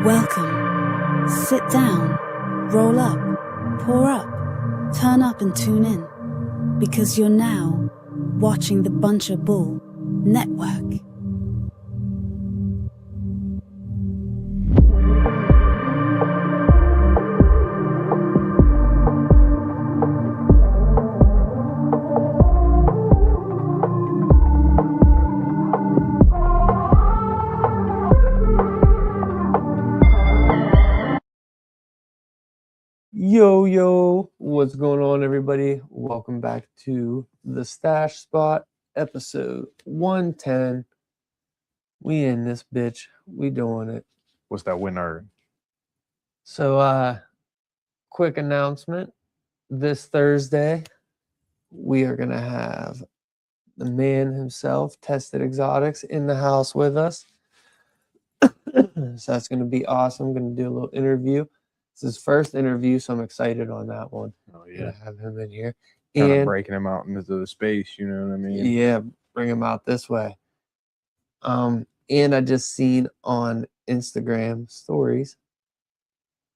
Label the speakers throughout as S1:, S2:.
S1: Welcome. Sit down, roll up, pour up, turn up and tune in. Because you're now watching the Buncher Bull Network.
S2: Yo, what's going on, everybody? Welcome back to the Stash Spot, episode 110. We in this bitch. We doing it.
S3: What's that winner?
S2: So, quick announcement. This Thursday, we are going to have the man himself, Tested Exotics, in the house with us. So that's going to be awesome. I'm going to do a little interview. It's his first interview, so I'm excited on that one.
S3: Oh yeah,
S2: to have him in here.
S3: kind
S2: And
S3: of breaking him out into the space. You know what I mean?
S2: yeah, bring him out this way. And I just seen on Instagram stories.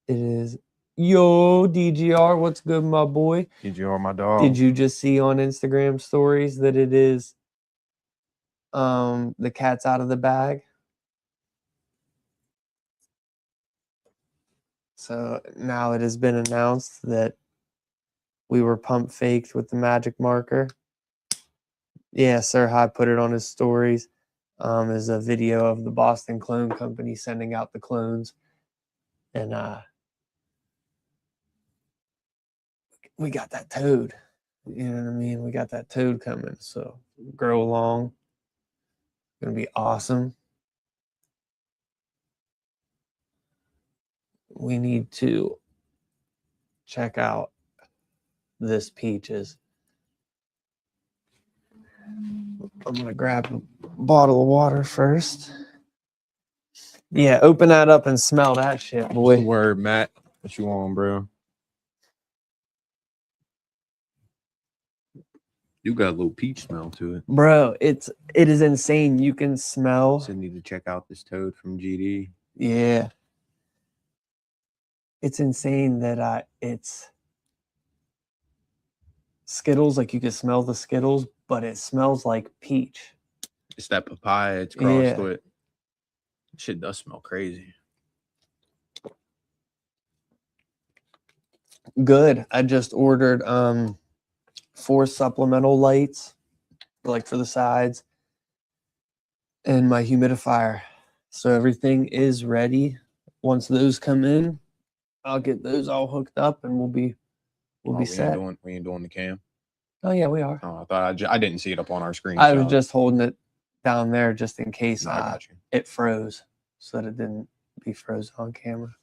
S2: It is yo DGR. What's good, my boy?
S3: DGR, my dog.
S2: Did you just see on Instagram stories that it is the cat's out of the bag? So now it has been announced that we were pump faked with the magic marker. Yeah, Sir High put it on his stories. Is a video of the Boston Clone Company sending out the clones. And we got that toad. You know what I mean? We got that toad coming. So grow along. Gonna be awesome. We need to check out this Peachez. I'm gonna grab a bottle of water first. Yeah, open that up and smell that shit,
S3: What's the
S2: boy.
S3: word, Matt? What you on, bro? You got a little peach smell to it.
S2: Bro, it is insane. You can smell.
S3: So need to check out this toad from GD.
S2: Yeah. It's insane that it's Skittles, like you can smell the Skittles, but it smells like peach.
S3: It's that papaya. It's crossed
S2: Yeah.
S3: with. Shit does smell crazy.
S2: Good. I just ordered 4 supplemental lights, like for the sides, and my humidifier. So everything is ready. Once those come in, I'll get those all hooked up and we'll be set.
S3: We ain't doing the cam.
S2: Oh yeah, we are.
S3: Oh, I thought I didn't see it up on our screen.
S2: I was just holding it down there just in case
S3: I got you.
S2: it froze, so that it didn't be frozen on camera.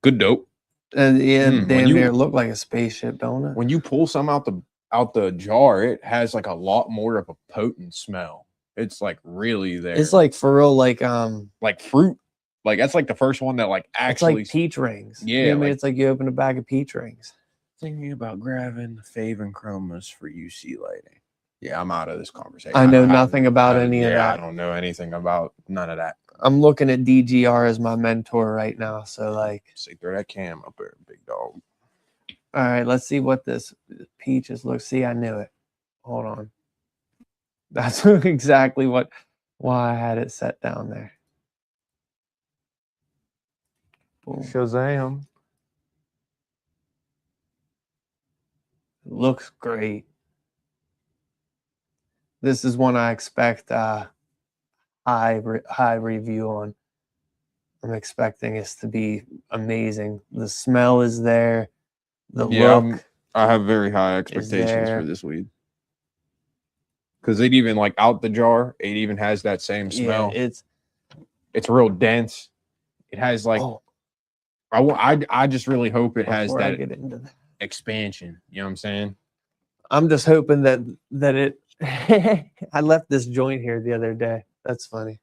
S3: Good dope.
S2: And yeah,
S3: when
S2: damn
S3: you-
S2: near look like a spaceship, don't it?
S3: When you pull some out the jar, it has like a lot more of a potent smell. It's like really there.
S2: It's like for real, like
S3: fruit. Like that's like the first one that like
S2: it's
S3: actually
S2: like peach rings.
S3: Yeah,
S2: You know what I mean,
S3: like-
S2: it's like you open a bag of peach rings.
S3: thinking about grabbing Fave and Chromas for UC lighting. Yeah, I'm out of this conversation.
S2: I know
S3: don't have-
S2: nothing about any of
S3: yeah, I
S2: that.
S3: don't know anything about none of that.
S2: I'm looking at DGR as my mentor right now. So like,
S3: Say throw that cam up there, big dog.
S2: all right, let's see what this Peachez looks. See, I knew it. Hold on. That's exactly why I had it set down there. Boom.
S3: Shazam.
S2: Looks great. This is one I expect high review on. I'm expecting this to be amazing. The smell is there. The look.
S3: I have very high expectations
S2: there.
S3: for this weed. Because it even like out the jar, it even has that same smell.
S2: Yeah,
S3: it's real dense. It has like I just really hope it has
S2: before I
S3: that
S2: get into that.
S3: expansion. You know what I'm saying?
S2: I'm just hoping that it I left this joint here the other day. That's funny.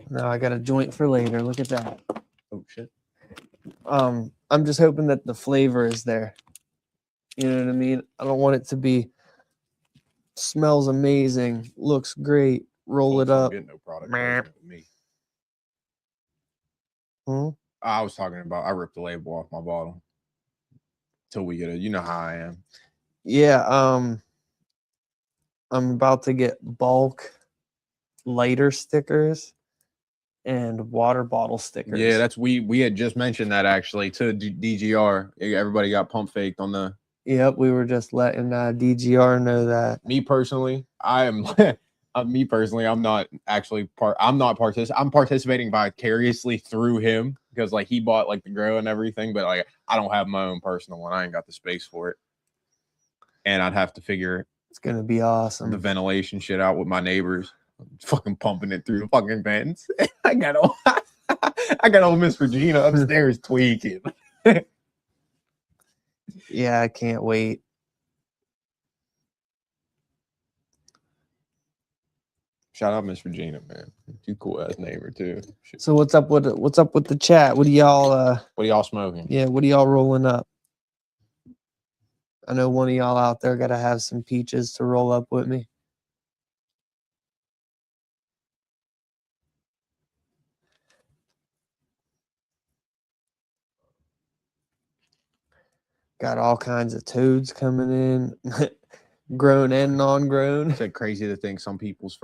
S2: Now I got a joint for later. Look at that.
S3: Oh shit.
S2: I'm just hoping that the flavor is there. You know what I mean? I don't want it to be smells amazing, looks great, roll it
S3: Folks don't
S2: up.
S3: get no product
S2: Meh.
S3: placement with me.
S2: Hmm?
S3: I was talking about I ripped the label off my bottle till we get it. You know how I am.
S2: Yeah, I'm about to get bulk lighter stickers and water bottle stickers.
S3: Yeah, that's we had just mentioned that actually to DGR. Everybody got pump faked on the.
S2: Yep, we were just letting DGR know that.
S3: Me personally, I am. Me personally, I'm not actually I'm not I'm participating vicariously through him because like he bought like the grow and everything, but like I don't have my own personal one. I ain't got the space for it, and I'd have to figure
S2: It's gonna be awesome.
S3: the ventilation shit out with my neighbors. Fucking pumping it through the fucking vents. I got old Miss Regina upstairs tweaking.
S2: Yeah, I can't wait.
S3: Shout out Miss Regina, man. You cool ass neighbor too. Shit.
S2: So what's up with the chat? What are y'all
S3: What are y'all smoking?
S2: yeah, what are y'all rolling up? I know one of y'all out there gotta have some peaches to roll up with me. Got all kinds of toads coming in, grown and non-grown.
S3: It's like crazy to think some people's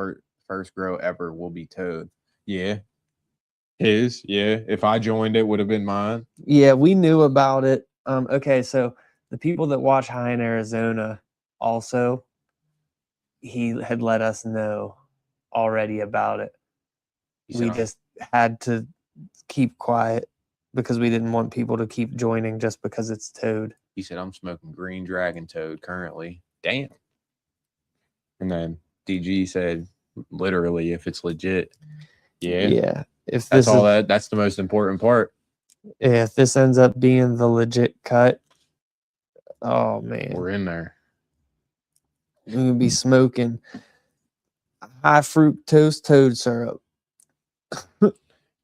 S3: first grow ever will be toad. Yeah. His, yeah. If I joined it, would have been mine.
S2: Yeah, we knew about it. Okay, so the people that watch High in Arizona also, he had let us know already about it. We just had to keep quiet because we didn't want people to keep joining just because it's toad.
S3: He said, I'm smoking green dragon toad currently. Damn. And then DG said, literally, if it's legit. Yeah.
S2: Yeah. If
S3: That's
S2: this
S3: all
S2: is,
S3: that's the most important part.
S2: yeah, if this ends up being the legit cut, oh man,
S3: We're in there.
S2: we're gonna be smoking high fructose toad syrup.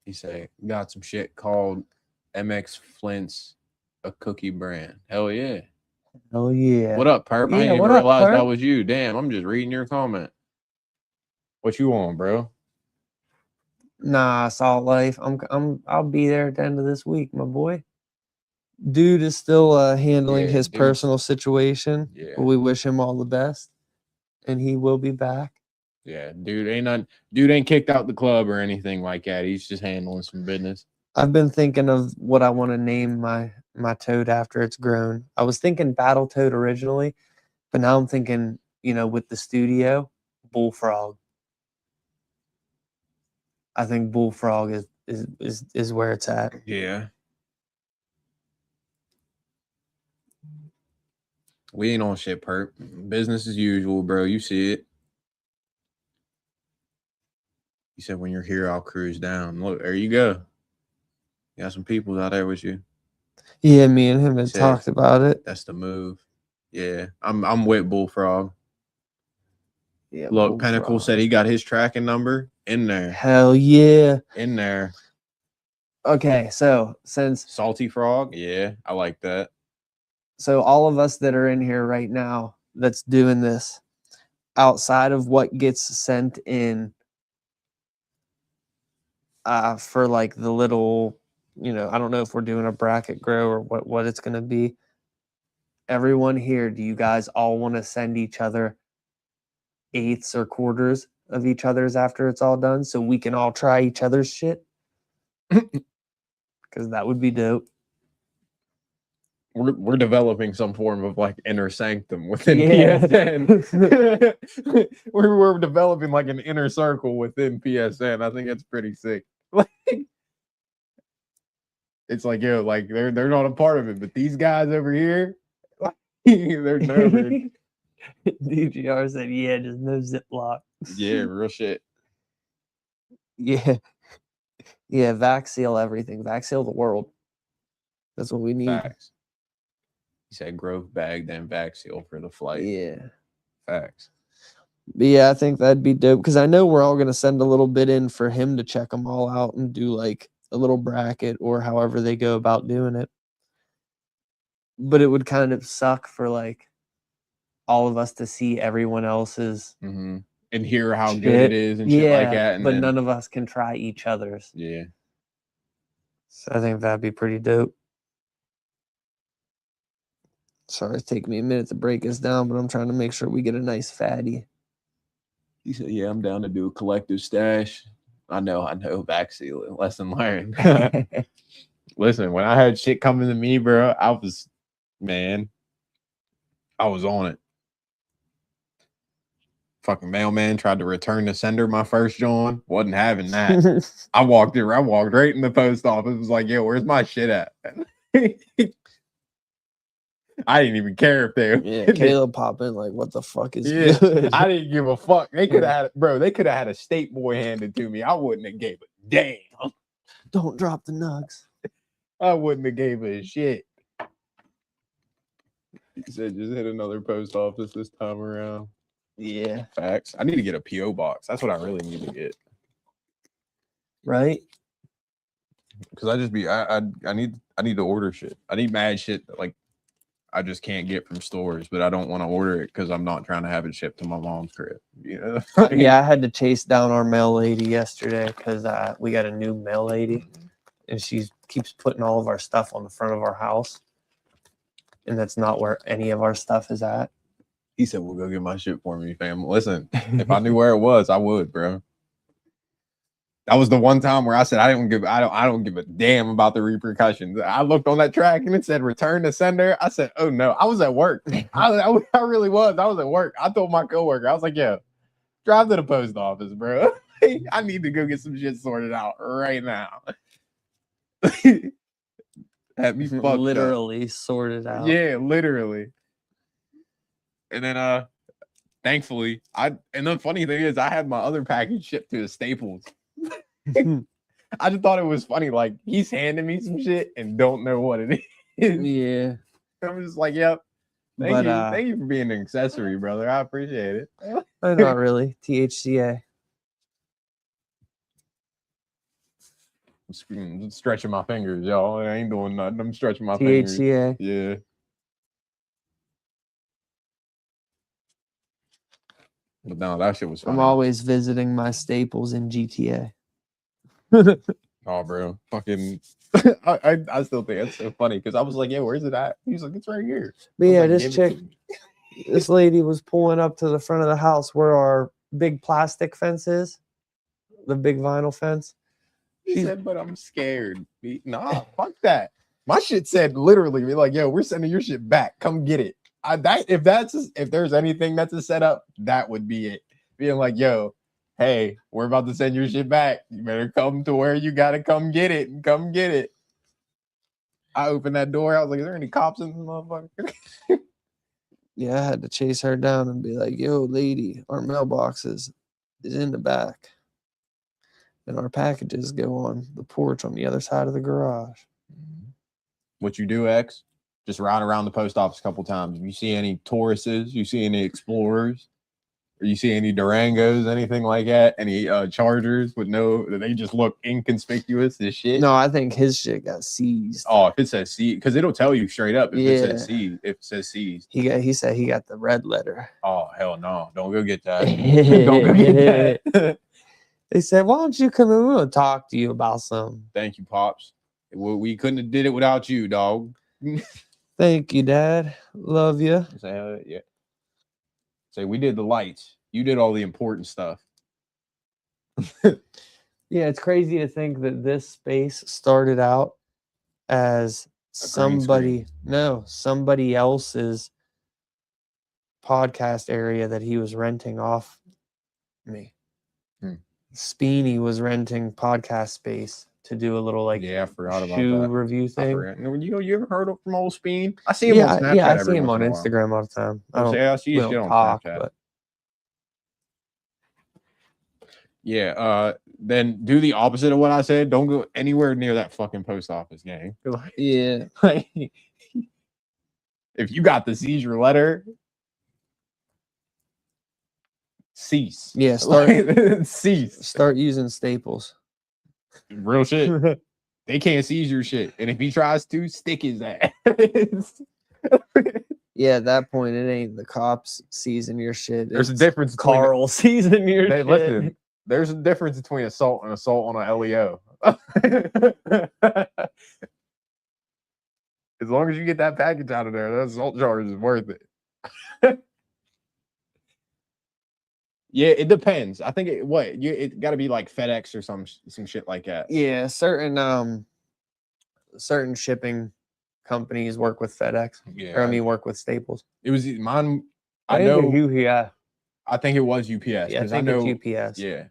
S3: He said, got some shit called MX Flint's a cookie brand. Hell yeah.
S2: Oh yeah.
S3: What up, Perp? I
S2: Yeah,
S3: didn't even
S2: what up,
S3: realize that
S2: Perp?
S3: was you. Damn, I'm just reading your comment. What you on, bro?
S2: Nah, Salt Life. I'll be there at the end of this week, my boy. Dude is still handling
S3: Yeah,
S2: his
S3: dude's-
S2: personal situation.
S3: Yeah.
S2: But we wish him all the best, and he will be back.
S3: Yeah, dude ain't kicked out the club or anything like that. He's just handling some business.
S2: I've been thinking of what I want to name my toad after it's grown. I was thinking Battle Toad originally, but now I'm thinking, with the studio, Bullfrog. I think Bullfrog is where it's at.
S3: Yeah. We ain't on shit, Perp. Business as usual, bro. You see it. He said, when you're here, I'll cruise down. Look, there you go. You got some people out there with you.
S2: Yeah, me and him had
S3: Said,
S2: talked about it.
S3: That's the move. Yeah. I'm with Bullfrog.
S2: Yeah,
S3: Look, Pinnacle
S2: Bullfrog.
S3: said he got his tracking number in there.
S2: Hell yeah.
S3: In there.
S2: Okay, so since
S3: Salty Frog. Yeah, I like that.
S2: so all of us that are in here right now that's doing this, outside of what gets sent in for like the little, I don't know if we're doing a bracket grow or what it's going to be. Everyone here, do you guys all want to send each other eighths or quarters of each other's after it's all done so we can all try each other's shit? Because that would be dope.
S3: We're developing some form of like inner sanctum within
S2: Yeah.
S3: PSN. we're developing like an inner circle within PSN. I think it's pretty sick. Like it's like, yo, like they're not a part of it, but these guys over here, like, they're nervous.
S2: DGR said, yeah, just no Ziploc.
S3: Yeah, real shit.
S2: Yeah. Yeah, vac seal everything. Vac seal the world. That's what we need.
S3: Facts. He said growth bag, then vac seal for the flight.
S2: Yeah.
S3: Facts.
S2: But yeah, I think that'd be dope because I know we're all going to send a little bit in for him to check them all out and do like a little bracket or however they go about doing it. But it would kind of suck for like all of us to see everyone else's
S3: and hear how good it is and shit like that. And
S2: but
S3: then,
S2: none of us can try each other's.
S3: yeah.
S2: So I think that'd be pretty dope. Sorry, it's taking me a minute to break this down, but I'm trying to make sure we get a nice fatty.
S3: He said, "Yeah, I'm down to do a collective stash." I know. Vaccine lesson learned. Listen, when I had shit coming to me, bro, I was on it. Fucking mailman tried to return the sender my first joint. Wasn't having that. I walked right in the post office. It was like, yo, where's my shit at? I didn't even care if they.
S2: Yeah, Caleb pop in like, what the fuck is good?
S3: I didn't give a fuck. They could have They could have had a state boy handed to me. I wouldn't have gave a damn.
S2: Don't drop the nugs.
S3: I wouldn't have gave a shit. He said, just hit another post office this time around.
S2: Yeah.
S3: Facts. I need to get a PO box. That's what I really need to get.
S2: Right?
S3: Because I need to order shit. I need mad shit that, like, I just can't get from stores, but I don't want to order it because I'm not trying to have it shipped to my mom's crib. You know?
S2: Yeah, I had to chase down our mail lady yesterday because we got a new mail lady, and she keeps putting all of our stuff on the front of our house, and that's not where any of our stuff is at.
S3: He said, "Well, go get my shit for me, fam." Listen, if I knew where it was, I would, bro. That was the one time where I said I don't give a damn about the repercussions. I looked on that track and it said return to sender. I said, oh no, I was at work. I really was. I was at work. I told my coworker, I was like, yo, drive to the post office, bro. I need to go get some shit sorted out right now. Had me fucked
S2: literally
S3: up.
S2: sorted out.
S3: Yeah, literally. And then thankfully, and the funny thing is I had my other package shipped to the Staples. I just thought it was funny. Like, he's handing me some shit and don't know what it is.
S2: Yeah.
S3: I'm just like, yep. Thank you for being an accessory, brother. I appreciate it.
S2: Not really. THCA.
S3: I'm stretching my fingers, y'all. I ain't doing nothing. I'm stretching my fingers.
S2: THCA.
S3: Yeah. But no, that shit was funny.
S2: I'm always visiting my Staples in GTA.
S3: Oh, bro. Fucking I still think that's so funny because I was like, yeah, where's it at? He's like, it's right here.
S2: But yeah,
S3: like,
S2: this chick, this lady was pulling up to the front of the house where our big plastic fence is, the big vinyl fence.
S3: She said, but I'm scared. Nah, fuck that. My shit said literally, be like, yo, we're sending your shit back. Come get it. If there's anything that's a setup, that would be it. Being like, yo, hey, we're about to send your shit back. You better come to where you gotta come get it and come get it. I opened that door. I was like, is there any cops in this motherfucker?
S2: Yeah, I had to chase her down and be like, yo, lady, our mailbox is in the back. And our packages go on the porch on the other side of the garage.
S3: What you do, X? Just ride around the post office a couple times. If you see any Tauruses, you see any Explorers, or you see any Durangos, anything like that, any Chargers they just look inconspicuous as shit.
S2: No, I think his shit got seized.
S3: Oh, if it says seized, because it'll tell you straight up if it says seized. If it says seized,
S2: he said he got the red letter.
S3: Oh, hell no! Don't go get that. Don't go get that.
S2: They said, "Why don't you come in? We want to talk to you about something."
S3: Thank you, pops. We couldn't have did it without you, dog.
S2: Thank you, Dad. Love you.
S3: Say, yeah. Say we did the lights. You did all the important stuff.
S2: Yeah, it's crazy to think that this space started out as somebody else's podcast area that he was renting off me. Speeny was renting podcast space to do a little I forgot about
S3: shoe
S2: that review thing.
S3: You ever heard from old Speen? I see him on Snapchat.
S2: Yeah, I see him on Instagram all the time.
S3: I see his shit on Snapchat.
S2: But...
S3: Yeah, then do the opposite of what I said. Don't go anywhere near that fucking post office, gang.
S2: Yeah.
S3: If you got the seizure letter, cease.
S2: Yeah,
S3: cease.
S2: Start using Staples.
S3: Real shit. They can't seize your shit. And if he tries to, stick his ass.
S2: Yeah, at that point, it ain't the cops seizing your shit.
S3: There's a
S2: it's
S3: difference between
S2: Carl seizing your
S3: Hey,
S2: shit.
S3: listen, there's a difference between assault and assault on a LEO. As long as you get that package out of there, that assault charge is worth it. Yeah, it depends. I think it got to be like FedEx or some shit like that.
S2: Yeah, certain shipping companies work with FedEx.
S3: Yeah,
S2: Or I mean, work with Staples.
S3: it was mine.
S2: I know who. Yeah,
S3: I think it was UPS.
S2: yeah, I
S3: Because
S2: think
S3: know,
S2: it's UPS.
S3: Yeah.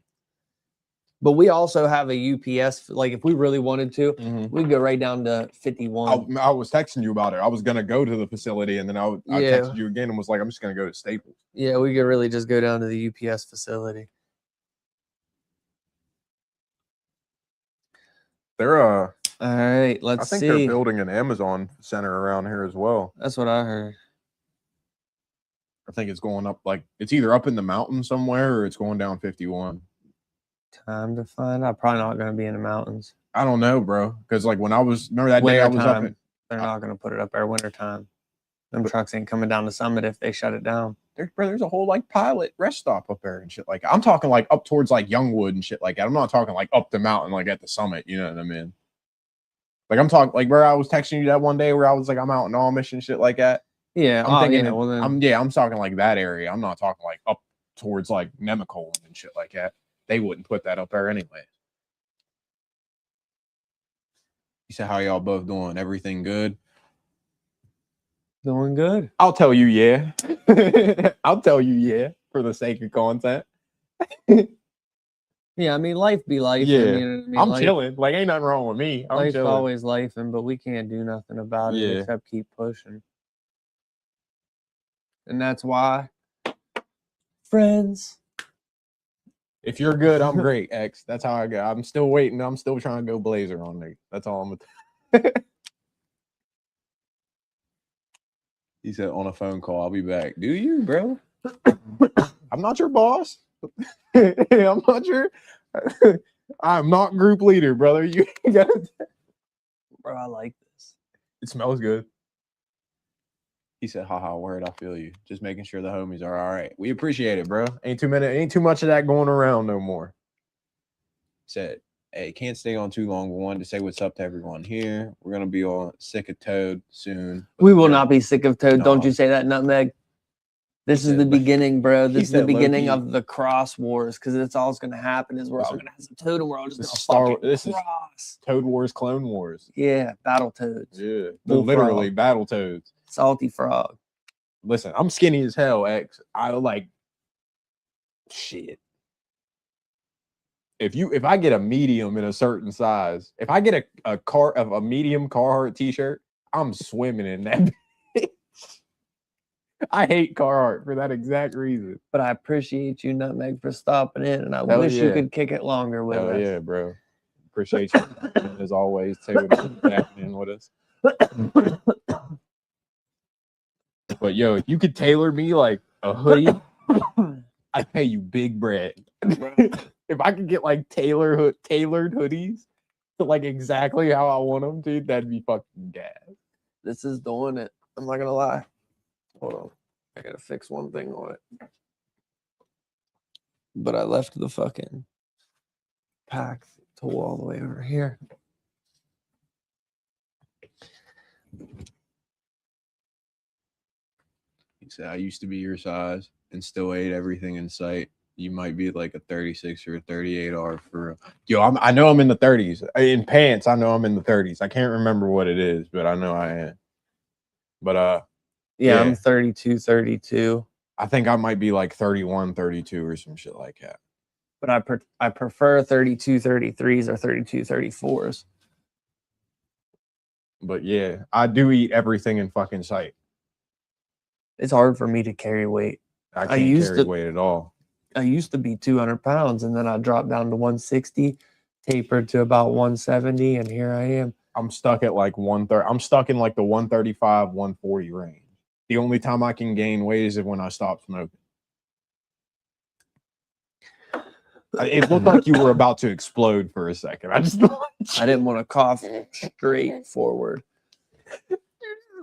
S2: But we also have a UPS. Like, if we really wanted to,
S3: Mhm.
S2: we could go right down to 51.
S3: I was texting you about it. I was gonna go to the facility, and then I
S2: Yeah.
S3: texted you again and was like, I'm just gonna go to Staples.
S2: Yeah, we could really just go down to the UPS facility.
S3: They're
S2: All right,
S3: I
S2: let's
S3: think
S2: see.
S3: they're building an Amazon center around here as well.
S2: That's what I heard.
S3: I think it's going up it's either up in the mountain somewhere or it's going down 51.
S2: Time to find out. Probably not going to be in the mountains.
S3: I don't know, bro. Because when I was remember that day I was up in
S2: They're not going to put it up there wintertime. Them trucks ain't coming down the summit if they shut it down.
S3: there's a whole pilot rest stop up there and shit like that. I'm talking up towards Youngwood and shit like that. I'm not talking up the mountain at the summit, you know what I mean? I'm talking where I was texting you that one day where I was I'm out in Amish and shit like that.
S2: Yeah,
S3: I'm thinking
S2: I'm
S3: I'm talking that area. I'm not talking up towards Nemacolin and shit like that. They wouldn't put that up there anyway. You said, how y'all both doing? Everything good?
S2: doing good.
S3: I'll tell you, yeah. I'll tell you, yeah, for the sake of content.
S2: Yeah, I mean, life be life.
S3: Yeah,
S2: you know what I mean?
S3: I'm chilling. Ain't nothing wrong with me. I'm
S2: Life's
S3: chilling.
S2: always life, but we can't do nothing about it
S3: Yeah.
S2: except keep pushing. And that's why, friends.
S3: If you're good, I'm great, X. That's how I go. I'm still waiting. I'm still trying to go Blazer on me. That's all I'm with. He said on a phone call, I'll be back. Do you, bro? I'm not your boss. I'm not your I'm not group leader, brother. You got
S2: Bro, I like this.
S3: It smells good. He said, haha, word, I feel you. Just making sure the homies are all right. We appreciate it, bro. Ain't too much of that going around no more. He said, hey, can't stay on too long. We wanted to say what's up to everyone here. We're gonna be all sick of Toad soon.
S2: We will not be sick of Toad.
S3: No.
S2: Don't you say that, Nutmeg. This is the beginning, bro. This is the
S3: said
S2: beginning
S3: low-key.
S2: of the cross wars, because that's all that's going to happen is we're all going to have some Toad and we're all just
S3: This
S2: going
S3: is
S2: to
S3: Star-
S2: fucking
S3: this is-
S2: cross.
S3: Toad Wars, Clone Wars.
S2: Yeah, battle Toads.
S3: Yeah.
S2: Bullfrog.
S3: Literally battle toads.
S2: Salty frog.
S3: Listen, I'm skinny as hell, X. I shit. If I get a medium in a certain size, if I get a medium Carhartt t-shirt, I'm swimming in that. I hate Carhartt for that exact reason.
S2: But I appreciate you, Nutmeg, for stopping in, and I
S3: Hell
S2: wish you
S3: yeah.
S2: could kick it longer with
S3: Oh
S2: us.
S3: yeah, bro. Appreciate you as always, Taylor, happening with us. But yo, if you could tailor me a hoodie, I'd pay you big bread. If I could get tailored hoodies to exactly how I want them, dude, that'd be fucking gas.
S2: This is doing it. I'm not going to lie. Hold on. I got to fix one thing on it. But I left the fucking pack tool all the way over here.
S3: He said, I used to be your size and still ate everything in sight. You might be a 36 or a 38R for real. Yo, I know I'm in the 30s. In pants, I know I'm in the 30s. I can't remember what it is, but I know I am. But
S2: Yeah,
S3: Yeah.
S2: I'm 32.
S3: I think I might be 31, 32 or some shit like that.
S2: But I prefer 32, 33s or 32, 34s.
S3: But yeah, I do eat everything in fucking sight.
S2: It's hard for me to carry weight.
S3: I can't
S2: used
S3: carry
S2: to-
S3: weight at all.
S2: I used to be 200 pounds, and then I dropped down to 160, tapered to about 170, and here I am.
S3: I'm stuck at 130. I'm stuck in the 135, 140 range. The only time I can gain weight is when I stop smoking. It looked like you were about to explode for a second. I just
S2: I didn't want to cough straight forward.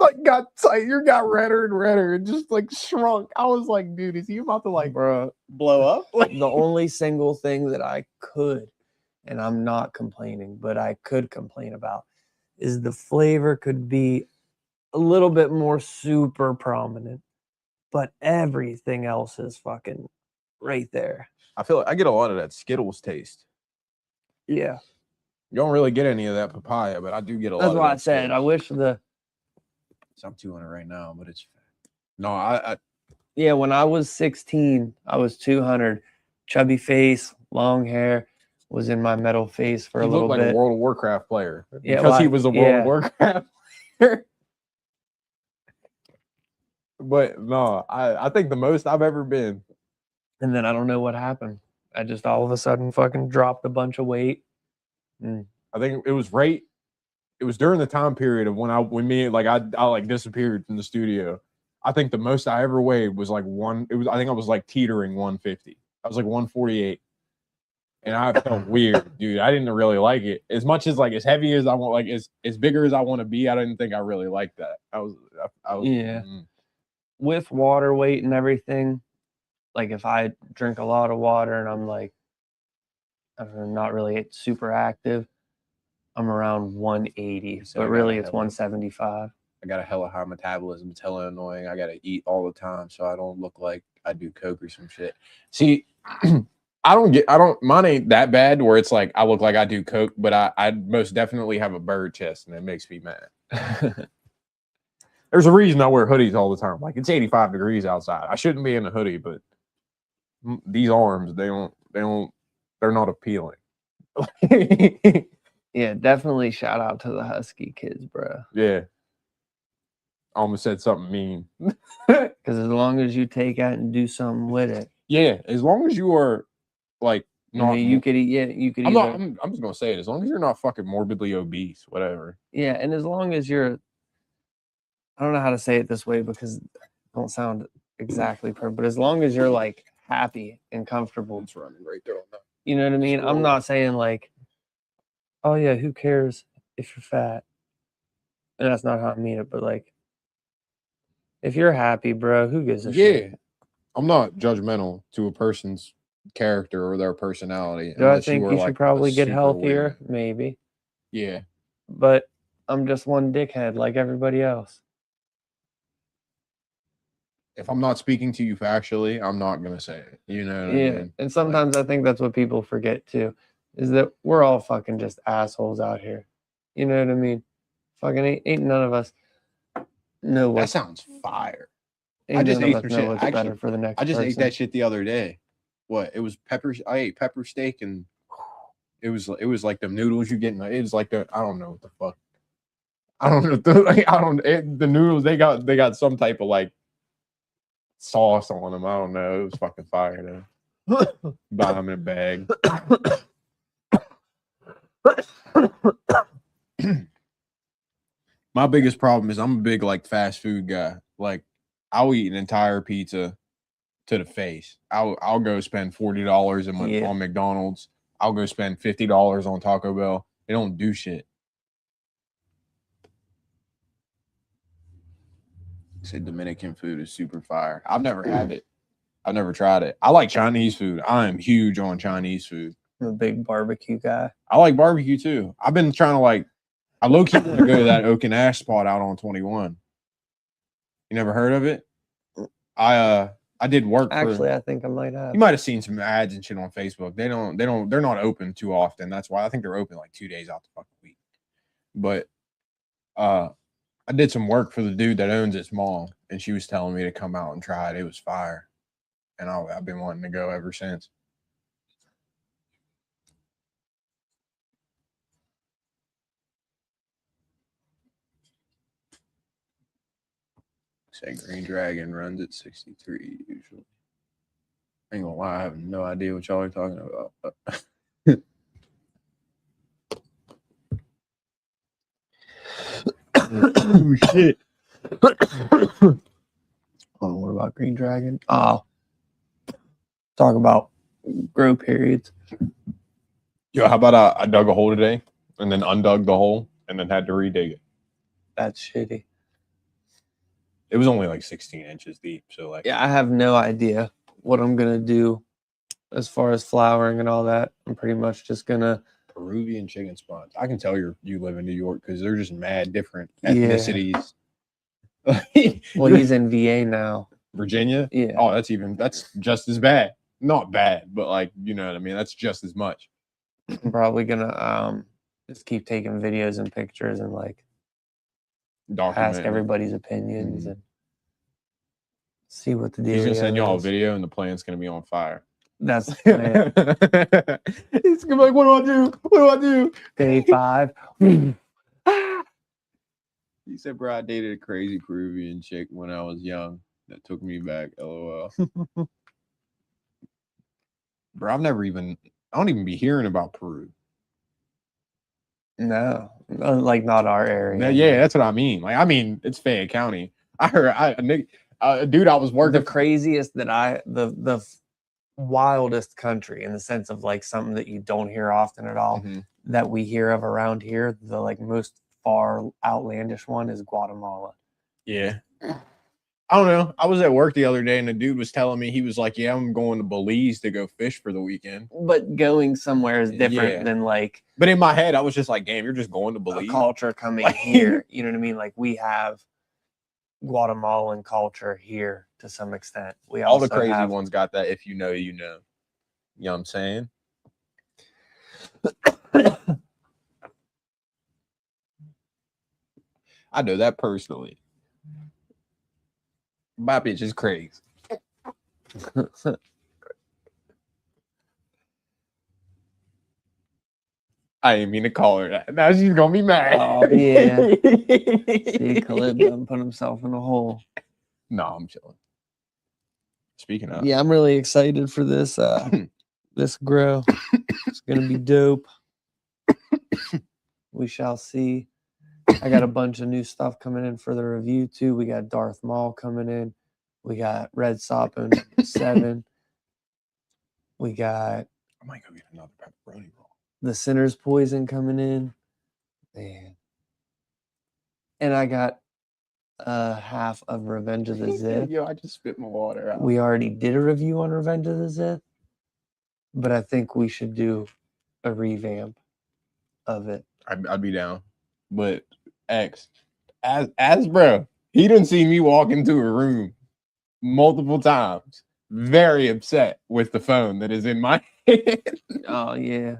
S3: like got tighter, got redder and redder, and just like shrunk. I was like, dude, is he about to like
S2: Bro,
S3: blow up? Like,
S2: the only single thing that I could, and I'm not complaining, but I could complain about, is the flavor could be a little bit more super prominent, but everything else is fucking right there.
S3: I feel like I get a lot of that Skittles taste.
S2: Yeah.
S3: You don't really get any of that papaya, but I do get a lot.
S2: That's
S3: of
S2: why
S3: that
S2: I said I
S3: Skittles.
S2: wish the
S3: So I'm 200 right now, but it's no. I
S2: yeah, when I was 16, I was 200, chubby face, long hair, was in my metal face for
S3: he
S2: a little
S3: looked like
S2: bit.
S3: a World of Warcraft player
S2: Yeah,
S3: because he
S2: well,
S3: was a World
S2: yeah.
S3: of Warcraft player. But no, I think the most I've ever been.
S2: And then I don't know what happened. I just all of a sudden fucking dropped a bunch of weight.
S3: I think it was right. It was during the time period of when I like disappeared from the studio. I think the most I ever weighed was like I think I was like teetering 150. I was like 148. And I felt weird, dude. I didn't really like it. As much as like as heavy as I want, like as bigger as I want to be, I didn't think I really liked that. I was
S2: Yeah. With water weight and everything, like if I drink a lot of water and I'm like, I don't know, not really super active, I'm around 180,
S3: So
S2: but
S3: I
S2: really
S3: gotta
S2: it's
S3: have
S2: 175.
S3: I got a hella high metabolism. It's hella annoying. I gotta eat all the time, so I don't look like I do coke or some shit. See, mine ain't that bad where it's like I look like I do coke, but I most definitely have a bird chest, and it makes me mad. There's a reason I wear hoodies all the time. Like it's 85 degrees outside. I shouldn't be in a hoodie, but these arms, they're not appealing.
S2: Yeah, definitely shout out to the Husky kids, bro.
S3: Yeah. I almost said something mean.
S2: Because as long as you take out and do something with it,
S3: Yeah, as long as you are like not,
S2: I mean, you could eat. Yeah, you could.
S3: I'm just gonna say it. As long as you're not fucking morbidly obese, whatever.
S2: Yeah, and as long as you're, I don't know how to say it this way because it don't sound exactly perfect, but as long as you're like happy and comfortable,
S3: It's running right there on that.
S2: you know what I mean? I'm not saying like, oh yeah, who cares if you're fat? And that's not how I mean it, but like, if you're happy, bro, who gives a shit?
S3: Yeah, I'm not judgmental to a person's character or their personality.
S2: Do I
S3: unless
S2: think
S3: are
S2: you
S3: like
S2: should probably
S3: a
S2: get
S3: super
S2: healthier?
S3: weirdo.
S2: Maybe.
S3: Yeah.
S2: But I'm just one dickhead like everybody else.
S3: If I'm not speaking to you factually, I'm not gonna say it. You know what I mean?
S2: And sometimes I think that's what people forget too, is that we're all fucking just assholes out here. You know what I mean? Fucking ain't none of us know
S3: That
S2: what.
S3: sounds fire.
S2: Ain't
S3: I just
S2: none of
S3: ate
S2: us
S3: some
S2: know
S3: shit.
S2: what's
S3: Actually,
S2: better for the next
S3: I just ate
S2: person.
S3: that shit the other day. What? It was pepper. I ate pepper steak, and it was like the noodles you get. It was like the I don't know what the fuck. I don't know. The noodles they got some type of like sauce on them. I don't know. It was fucking fire though. Buy them in a bag. My biggest problem is I'm a big like fast food guy. Like I'll eat an entire pizza to the face. I'll go spend $40 on McDonald's. I'll go spend $50 on Taco Bell. They don't do shit. Say Dominican food is super fire. I've never had it. I've never tried it. I like Chinese food. I am huge on Chinese food.
S2: I'm a big barbecue guy.
S3: I like barbecue too. I've been trying to like I low-key want to go to that Oak and Ash spot out on 21. You never heard of it? I did work
S2: Actually, I think I might have.
S3: You might have seen some ads and shit on Facebook. They're not open too often. That's why I think they're open like 2 days out the fucking week. But I did some work for the dude that owns its mall, and she was telling me to come out and try it. It was fire. And I've been wanting to go ever since. Say Green Dragon runs at 63 usually. I ain't gonna lie, I have no idea what y'all are talking about.
S2: Oh shit. Oh, what about Green Dragon? Oh. Talk about grow periods.
S3: Yo, how about I dug a hole today and then undug the hole and then had to redig it?
S2: That's shitty.
S3: It was only like 16 inches deep. So like,
S2: Yeah, I have no idea what I'm gonna do as far as flowering and all that. I'm pretty much just gonna.
S3: Peruvian chicken spots. I can tell you live in New York because they're just mad different
S2: Yeah.
S3: ethnicities.
S2: Well, he's in VA now.
S3: Virginia.
S2: Yeah.
S3: Oh, that's just as bad. Not bad, but like you know what I mean. That's just as much.
S2: I'm probably gonna just keep taking videos and pictures and like
S3: Document
S2: ask
S3: it.
S2: everybody's opinions and see what the deal
S3: He's
S2: is.
S3: gonna send y'all a video, and the plant's gonna be on fire.
S2: That's the plan.
S3: He's gonna be like, "What do I do? What do I do?"
S2: Day 5.
S3: He said, "Bro, I dated a crazy Peruvian chick when I was young. That took me back." LOL. Bro, I don't even be hearing about Peru.
S2: No, like not our area.
S3: Yeah, that's what I mean. Like, I mean, it's Fayette County. I heard a dude I was working.
S2: The craziest that the wildest country in the sense of like something that you don't hear often at all that we hear of around here. The like most far outlandish one is Guatemala.
S3: Yeah. I don't know. I was at work the other day and the dude was telling me, he was like, "Yeah, I'm going to Belize to go fish for the weekend."
S2: But going somewhere is different than like.
S3: But in my head, I was just like, "Damn, you're just going to Belize."
S2: Culture coming here. You know what I mean? Like we have Guatemalan culture here to some extent. We
S3: all
S2: also
S3: the crazy
S2: have,
S3: ones got that. If you know, you know. You know what I'm saying? I know that personally. My bitch is crazy. I didn't mean to call her that. Now she's gonna be mad.
S2: Oh yeah. See, Caleb done put himself in a hole.
S3: No, I'm chilling. Speaking of,
S2: yeah, I'm really excited for this. This grow. It's gonna be dope. We shall see. I got a bunch of new stuff coming in for the review too. We got Darth Maul coming in. We got Red Sopo 7. We got
S3: I might go get another pepperoni roll.
S2: the Sinner's Poison coming in. Man. And I got half of Revenge of the Zith.
S3: Yo, I just spit my water out.
S2: We already did a review on Revenge of the Zith, but I think we should do a revamp of it.
S3: I'd be down. But X, as bro, he didn't see me walk into a room multiple times, very upset with the phone that is in my hand.
S2: Oh yeah.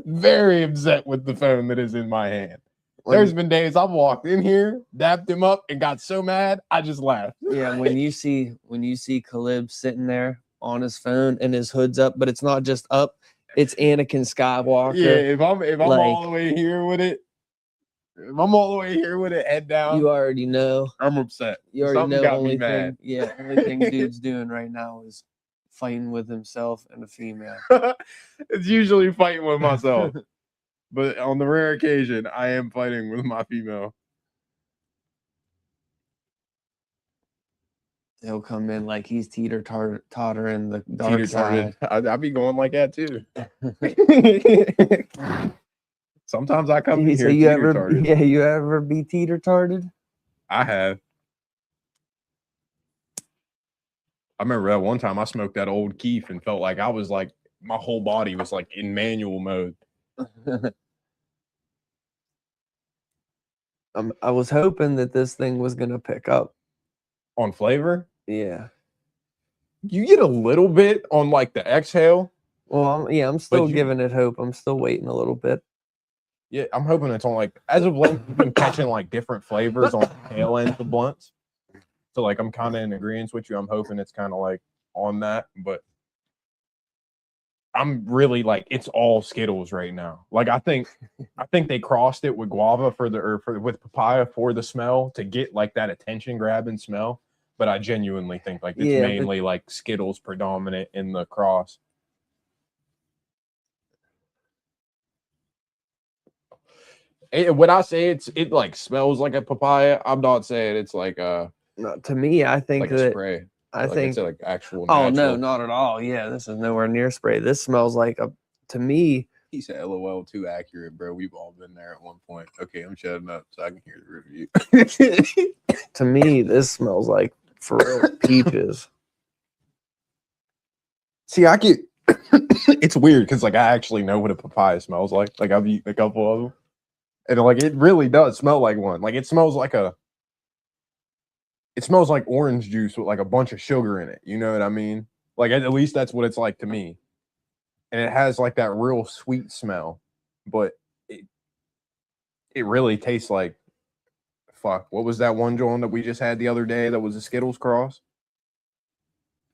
S3: Very upset with the phone that is in my hand. There's been days I've walked in here, dapped him up, and got so mad I just laughed.
S2: Yeah, when you see Caleb sitting there on his phone and his hood's up, but it's not just up, it's Anakin Skywalker.
S3: Yeah, if I'm
S2: like,
S3: all the way here with it, head down,
S2: you already know.
S3: I'm upset.
S2: You already
S3: Something
S2: know.
S3: got
S2: Only
S3: me mad.
S2: only thing dude's doing right now is fighting with himself and a female.
S3: It's usually fighting with myself. But on the rare occasion, I am fighting with my female.
S2: He'll come in like he's teeter-tottering the dark side.
S3: I'd be going like that too. Sometimes I come in here
S2: you
S3: teeter-totted.
S2: you ever be teeter-totted?
S3: I have. I remember that one time I smoked that old Keef and felt like I was like, my whole body was like in manual mode.
S2: I was hoping that this thing was gonna pick up
S3: on flavor.
S2: Yeah,
S3: you get a little bit on like the exhale.
S2: Well, I'm still giving it hope. I'm still waiting a little bit.
S3: Yeah, I'm hoping it's on like as of late. I've been catching like different flavors on the tail end of blunts. So like I'm kind of in agreement with you. I'm hoping it's kind of like on that, but I'm really like it's all Skittles right now. Like I think they crossed it with guava with papaya for the smell to get like that attention grabbing smell. But I genuinely think like it's mainly like Skittles predominant in the cross. When I say it like smells like a papaya, I'm not saying it's like
S2: no, to me, I think
S3: like
S2: that
S3: a spray.
S2: I think
S3: it's like actual.
S2: Oh
S3: natural.
S2: no, not at all. Yeah, this is nowhere near spray. This smells like to me,
S3: He said, "LOL, too accurate, bro. We've all been there at one point." Okay, I'm shutting up so I can hear the review.
S2: To me, this smells like for real Peachez.
S3: See, I get it's weird because like I actually know what a papaya smells like. Like I've eaten a couple of them, and like it really does smell like one. Like it smells like orange juice with like a bunch of sugar in it. You know what I mean? Like at least that's what it's like to me. And it has like that real sweet smell, but it really tastes like fuck. What was that one joint that we just had the other day that was a Skittles cross?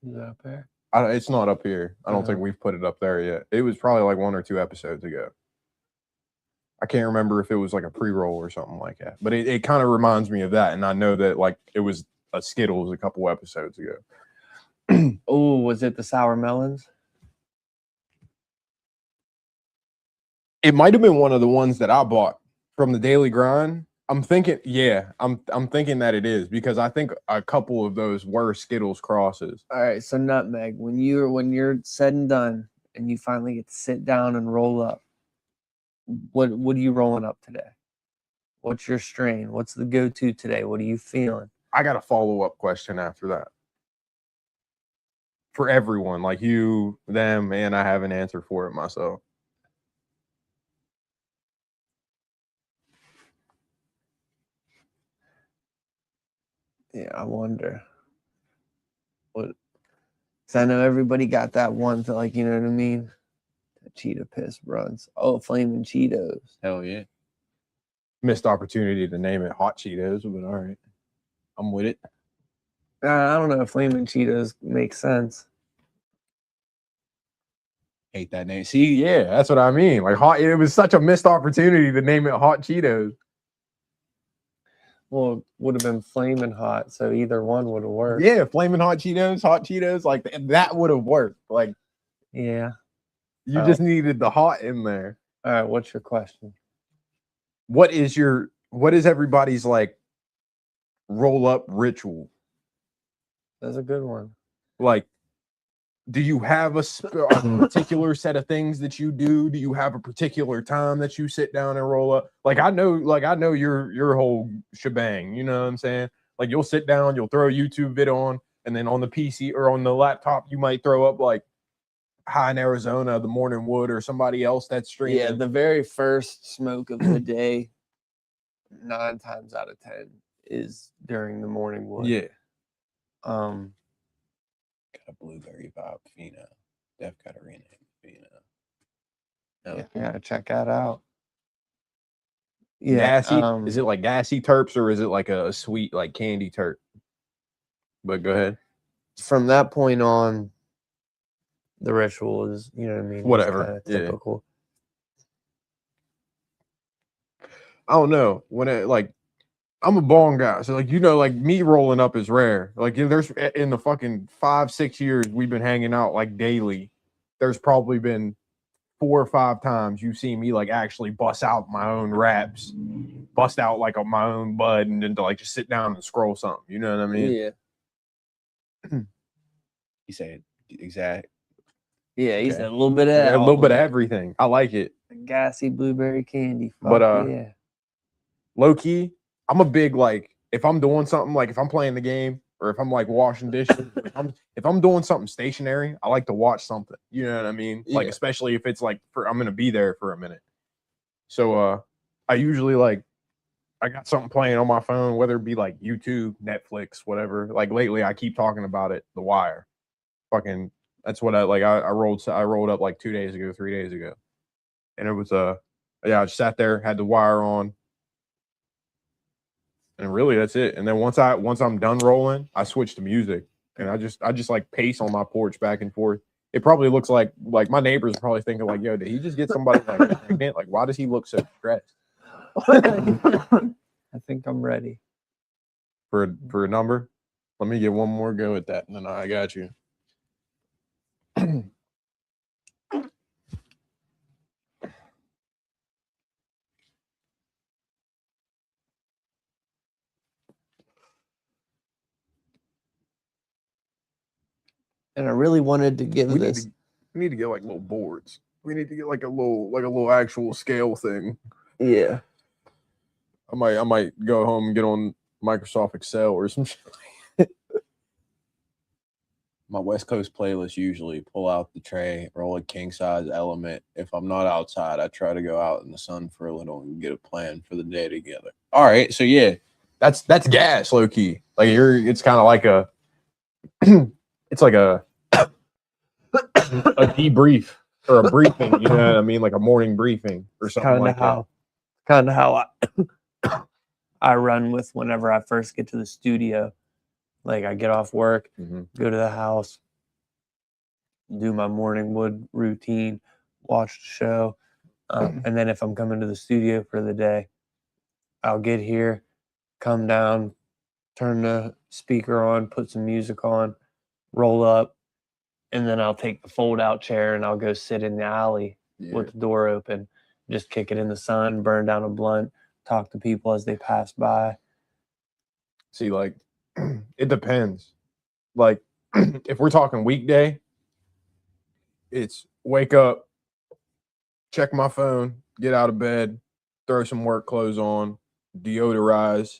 S2: Is that up there?
S3: It's not up here. I don't think we've put it up there yet. It was probably like 1 or 2 episodes ago. I can't remember if it was like a pre-roll or something like that, but it kind of reminds me of that. And I know that like it was a Skittles a couple episodes ago.
S2: Oh, was it the sour melons?
S3: It might have been one of the ones that I bought from the Daily Grind. I'm thinking that it is because I think a couple of those were Skittles crosses.
S2: All right, so nutmeg. When you're said and done, and you finally get to sit down and roll up, what are you rolling up today? What's your strain? What's the go-to today? What are you feeling?
S3: I got a follow-up question after that. For everyone, like you, them, and I have an answer for it myself.
S2: Yeah, I wonder. What? Because I know everybody got that one to like, you know what I mean? The Cheetah piss runs. Oh, flaming Cheetos.
S3: Hell yeah. Missed opportunity to name it Hot Cheetos, but all right. I'm with it.
S2: I don't know if flaming Cheetos makes sense.
S3: Hate that name. See, yeah, that's what I mean. Like hot, it was such a missed opportunity to name it Hot Cheetos.
S2: Well, it would have been flaming hot, so either one would have worked.
S3: Yeah, flaming hot Cheetos, like that would have worked. Like,
S2: Yeah.
S3: you just needed the hot in there.
S2: All right, what's your question?
S3: What is everybody's like roll up ritual?
S2: That's a good one.
S3: Like, do you have a particular set of things that you do? Do you have a particular time that you sit down and roll up? Like I know your whole shebang. You know what I'm saying? Like you'll sit down, you'll throw a YouTube vid on, and then on the PC or on the laptop, you might throw up like High in Arizona, the Morning Wood, or somebody else that's streaming.
S2: Yeah, the very first smoke of the day, 9 times out of 10, is during the morning wood.
S3: Yeah.
S2: Um,
S3: Got a blueberry vibe, Fino. Def got a rename, Fino.
S2: yeah, I gotta check that out. Yeah,
S3: Gassy? Is it like gassy terps or is it like a sweet like candy terp? But go ahead.
S2: From that point on, the ritual is, you know what I mean?
S3: Whatever.
S2: It's typical.
S3: I don't know. When it like I'm a bong guy, so like like me rolling up is rare. Like there's in the fucking 5-6 years we've been hanging out like daily, there's probably been 4 or 5 times you see me like actually bust out my own raps, bust out like on my own bud, and then to like just sit down and scroll something. You know what I mean?
S2: Yeah.
S3: You say it exact.
S2: Yeah, he
S3: Okay.
S2: said a little bit of
S3: Yeah, a little bit of everything. I like it.
S2: gassy blueberry candy. Fuck
S3: But
S2: yeah.
S3: low key, I'm a big like if I'm doing something like if I'm playing the game or if I'm like washing dishes, if I'm doing something stationary, I like to watch something. You know what I mean? Like especially if it's like I'm gonna be there for a minute. So I usually like I got something playing on my phone, whether it be like YouTube, Netflix, whatever. Like lately, I keep talking about it. The Wire, fucking. That's what I like. I rolled up like 2 days ago, 3 days ago, and it was yeah. I just sat there, had the Wire on, and really that's it. And then once I'm done rolling, I switch to music, and I just like pace on my porch back and forth. It probably looks like my neighbors are probably thinking like, yo, did he just get somebody like pregnant? Like, why does he look so stressed?
S2: I think I'm ready.
S3: For a number? Let me get one more go at that, and then I got you.
S2: And I really wanted to give
S3: We
S2: this.
S3: need to get like little boards. We need to get like a little actual scale thing.
S2: Yeah.
S3: I might go home and get on Microsoft Excel or some shit. My West Coast playlist usually pull out the tray, roll a king size element. If I'm not outside, I try to go out in the sun for a little and get a plan for the day together. All right, so yeah, that's gas, low key. Like it's kind of like a, it's like a debrief or a briefing. You know what I mean? Like a morning briefing or something like that.
S2: Kind of how I run with whenever I first get to the studio. Like I get off work, go to the house, do my morning wood routine, watch the show, and then if I'm coming to the studio for the day, I'll get here, come down, turn the speaker on, put some music on, roll up, and then I'll take the fold-out chair and I'll go sit in the alley with the door open, just kick it in the sun, burn down a blunt, talk to people as they pass by.
S3: See, like, it depends. Like, if we're talking weekday, it's wake up, check my phone, get out of bed, throw some work clothes on, deodorize,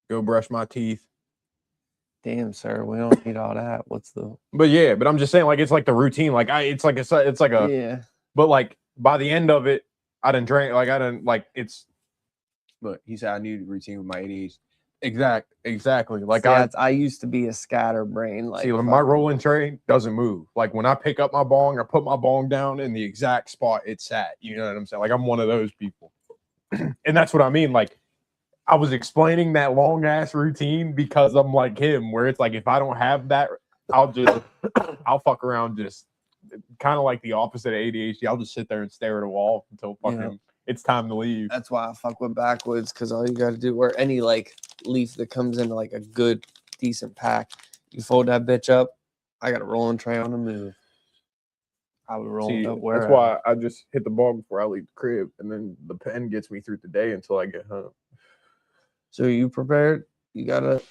S3: go brush my teeth.
S2: Damn, sir, we don't need all that. What's the?
S3: But yeah, but I'm just saying, like, it's like the routine. Like, it's like a.
S2: Yeah.
S3: But like by the end of it, I didn't drink. Like I didn't like it's. Look, he said I needed a routine with my ADHD. Exactly. Like
S2: see, I used to be a scatterbrain. Like,
S3: see, my rolling tray doesn't move. Like when I pick up my bong, I put my bong down in the exact spot it sat. You know what I'm saying? Like I'm one of those people, and that's what I mean. Like I was explaining that long ass routine because I'm like him, where it's like if I don't have that, I'll fuck around, just kind of like the opposite of ADHD. I'll just sit there and stare at a wall until fucking it's time to leave.
S2: That's why I fuck with backwoods, because all you got to do, or any like leaf that comes in like a good, decent pack, you fold that bitch up. I got a rolling tray on the move. I would roll it up wherever.
S3: That's why I just hit the ball before I leave the crib, and then the pen gets me through the day until I get home.
S2: So are you prepared? You gotta.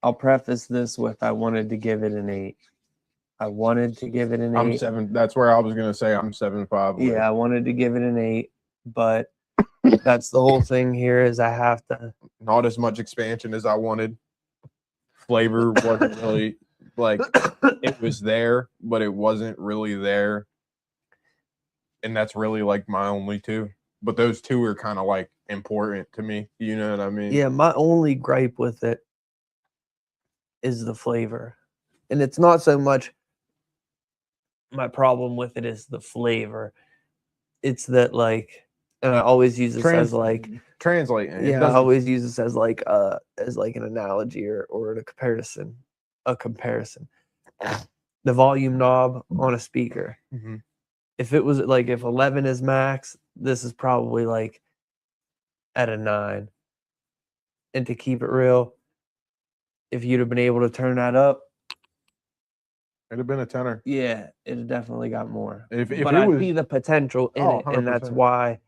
S2: I'll preface this with I wanted to give it an 8.
S3: I'm 7. That's where I was gonna say I'm 7.5.
S2: Yeah, I wanted to give it an 8, but that's the whole thing here is I have to.
S3: Not as much expansion as I wanted. Flavor wasn't really like it was there, but it wasn't really there. And that's really like my only 2. But those 2 are kind of like important to me. You know what I mean?
S2: Yeah, my only gripe with it is the flavor. And it's not so much my problem with it is the flavor. It's that like, and I always use this as like
S3: translating.
S2: Yeah, I always use this as like an analogy or a comparison. The volume knob on a speaker.
S3: Mm-hmm.
S2: If it was like if 11 is max, this is probably like at a 9. And to keep it real, if you'd have been able to turn that up,
S3: it'd have been a 10er.
S2: Yeah, it definitely got more.
S3: But
S2: I see the potential in it,
S3: 100%.
S2: and that's why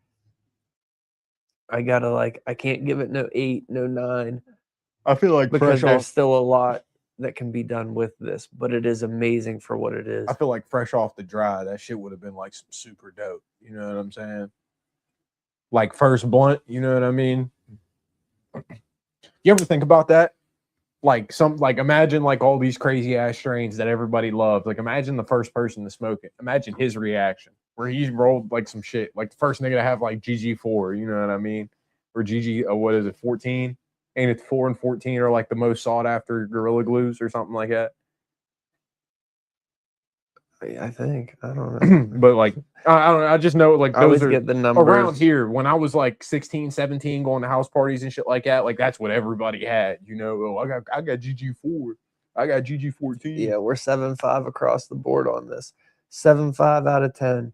S2: I gotta I can't give it no 8, no 9.
S3: I feel like
S2: because there's still a lot that can be done with this, but it is amazing for what it is.
S3: I feel like fresh off the dry, that shit would have been like some super dope. You know what I'm saying? Like first blunt, you know what I mean? You ever think about that? Like imagine like all these crazy ass strains that everybody loves. Like imagine the first person to smoke it. Imagine his reaction where he rolled like some shit. Like the first nigga to have like GG4, you know what I mean? Or what is it, 14? Ain't it 4 and 14 are like the most sought after Gorilla Glues or something like that?
S2: I think. I don't know.
S3: But like I don't know. I just know like
S2: I always get the numbers
S3: around here when I was like 16, 17, going to house parties and shit like that. Like that's what everybody had, you know. Oh, I got GG4. I got GG14.
S2: Yeah, we're 7.5 across the board on this. 7.5 out of 10.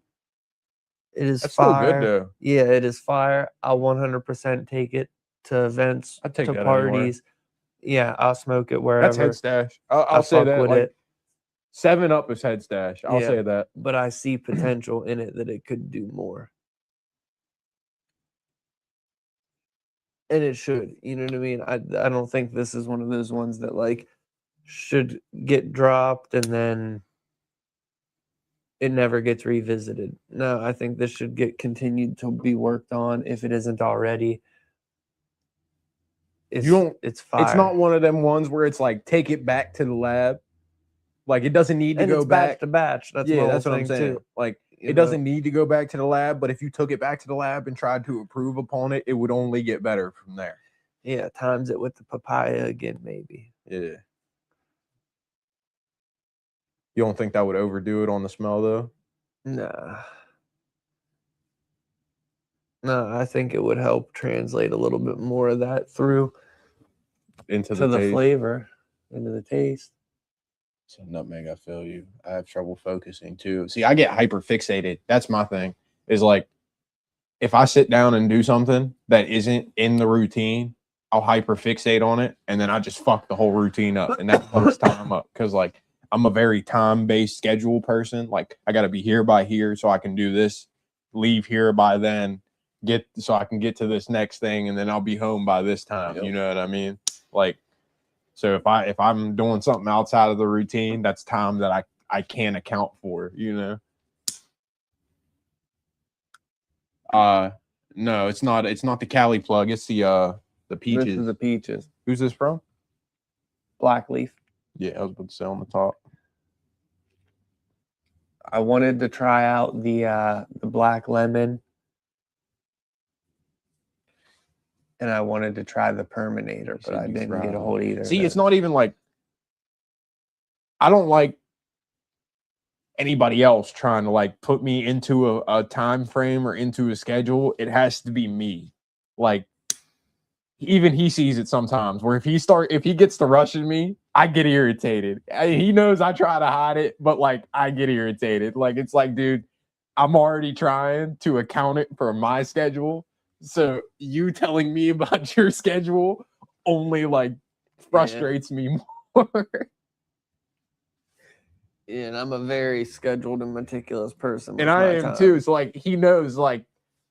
S2: It is
S3: That's
S2: fire.
S3: Still good though.
S2: Yeah, it is fire. I'll 100% take it to events, to parties. Anywhere. Yeah, I'll smoke it wherever.
S3: That's head stash. I'll say that.
S2: With
S3: like,
S2: it.
S3: 7 Up is head stash. I'll say that.
S2: But I see potential in it that it could do more. And it should. You know what I mean? I don't think this is one of those ones that like should get dropped and then it never gets revisited. No, I think this should get continued to be worked on if it isn't already. It's fire.
S3: It's not one of them ones where it's like take it back to the lab. Like it doesn't need to
S2: and
S3: go
S2: it's
S3: back
S2: batch to batch. That's
S3: that's what I'm
S2: thing,
S3: saying.
S2: too.
S3: Like
S2: You
S3: it doesn't need to go back to the lab, but if you took it back to the lab and tried to improve upon it, it would only get better from there.
S2: Yeah, times it with the papaya again, maybe.
S3: Yeah. You don't think that would overdo it on the smell though?
S2: Nah. No, I think it would help translate a little bit more of that through
S3: Into
S2: to the
S3: taste.
S2: flavor, into the taste.
S3: So nutmeg, I feel you. I have trouble focusing too. See, I get hyper fixated. That's my thing. Is like if I sit down and do something that isn't in the routine, I'll hyper fixate on it, and then I just fuck the whole routine up, and that fucks time up. Because like I'm a very time-based schedule person. Like I got to be here by here so I can do this, leave here by then, so I can get to this next thing, and then I'll be home by this time.
S2: Yep.
S3: You know what I mean? Like, so if I'm doing something outside of the routine, that's time that I can't account for. You know? No, it's not. It's not the Cali plug. It's the Peachez.
S2: This is the Peachez.
S3: Who's this from?
S2: Black leaf.
S3: Yeah, I was about to say on the top.
S2: I wanted to try out the black lemon, and I wanted to try the Perminator, but I didn't get a hold of either.
S3: See, it's not even like I don't like anybody else trying to like put me into a time frame or into a schedule. It has to be me. Like even he sees it sometimes where if he gets to rushing me, I get irritated. He knows I try to hide it, but like I get irritated. Like it's like, dude, I'm already trying to account it for my schedule. So you telling me about your schedule only like frustrates me more.
S2: Yeah, and I'm a very scheduled and meticulous person.
S3: And I am too. So like he knows like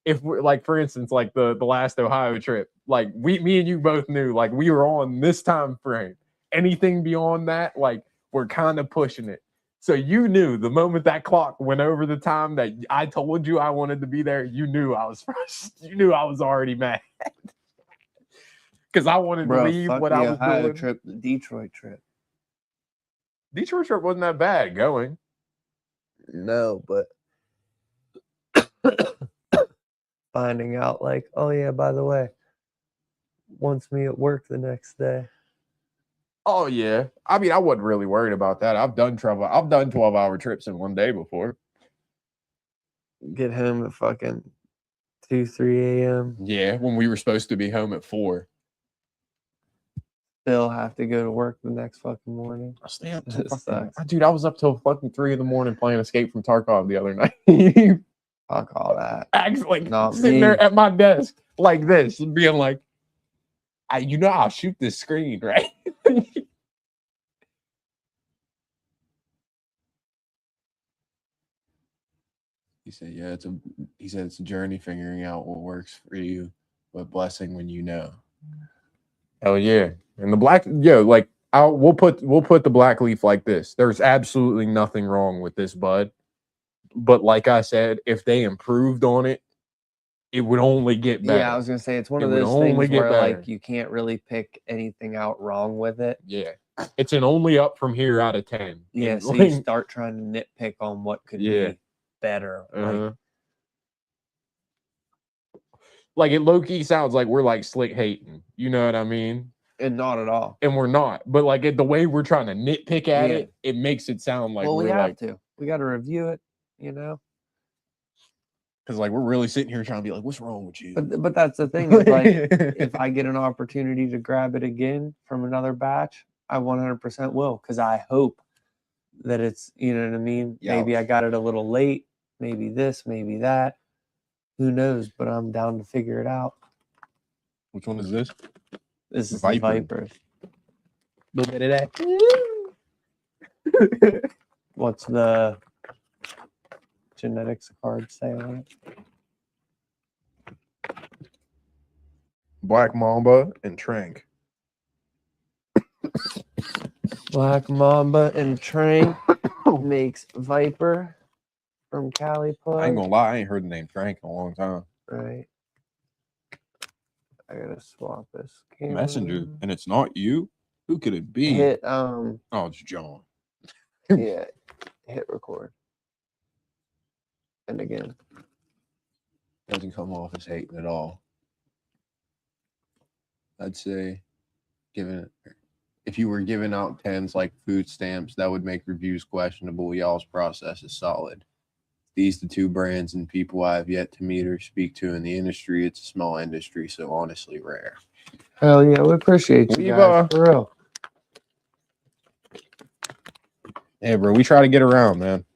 S3: if we're like for instance like the last Ohio trip, like me and you both knew like we were on this time frame. Anything beyond that, like we're kind of pushing it. So you knew the moment that clock went over the time that I told you I wanted to be there, you knew I was frustrated. You knew I was already mad. Because I wanted to leave what I was
S2: Ohio
S3: doing.
S2: trip, the Detroit trip.
S3: Detroit trip wasn't that bad going.
S2: No, but finding out like, oh yeah, by the way, wants me at work the next day.
S3: Oh yeah. I mean, I wasn't really worried about that. I've done 12-hour trips in one day before.
S2: Get home at fucking 2-3 a.m.
S3: Yeah, when we were supposed to be home at 4.
S2: Still have to go to work the next fucking morning.
S3: I stay up
S2: It
S3: till
S2: sucks.
S3: dude, I was up till fucking 3 in the morning playing Escape from Tarkov the other night.
S2: Fuck all that.
S3: Actually,
S2: Not
S3: sitting
S2: me.
S3: there at my desk like this, and being like, I'll shoot this screen, right? He said, "Yeah, it's a journey figuring out what works for you, but blessing when you know." Hell yeah! And the black, like we'll put the black leaf like this. There's absolutely nothing wrong with this bud, but like I said, if they improved on it, it would only get better.
S2: Yeah, I was gonna say it's one of
S3: It would
S2: those
S3: only
S2: things
S3: get
S2: where
S3: better.
S2: like you can't really pick anything out wrong with it.
S3: Yeah, it's an only up from here out of 10.
S2: Yeah,
S3: And,
S2: so
S3: like,
S2: you start trying to nitpick on what could be better.
S3: Like it low-key sounds like we're like slick hating. You know what I mean?
S2: And not at all.
S3: And we're not. But like the way we're trying to nitpick at it, it makes it sound like
S2: we
S3: we're
S2: have
S3: like
S2: to. We got to review it, you know?
S3: because like we're really sitting here trying to be like, what's wrong with you?
S2: But that's the thing. Is like if I get an opportunity to grab it again from another batch, I 100% will, because I hope that it's, you know what I mean?
S3: Yeah.
S2: Maybe I got it a little late. Maybe this, maybe that. Who knows? But I'm down to figure it out.
S3: Which one is this?
S2: This is
S3: Viper.
S2: the Vipers.
S3: Little bit of that.
S2: What's the genetics card say on it?
S3: Black Mamba and Trank.
S2: Black Mamba and Trank makes Viper from Cali Plug.
S3: I ain't gonna lie, I ain't heard the name Trank in a long time.
S2: Right. I gotta swap this camera.
S3: Messenger, and it's not you. Who could it be?
S2: Hit
S3: Oh, it's John.
S2: yeah. Hit record. And again.
S3: Doesn't come off as hating at all. I'd say, if you were giving out 10s like food stamps, that would make reviews questionable. Y'all's process is solid. These the two brands and people I have yet to meet or speak to in the industry. It's a small industry, so honestly rare.
S2: Hell yeah, we appreciate you guys, for real.
S3: Yeah, bro, we try to get around, man.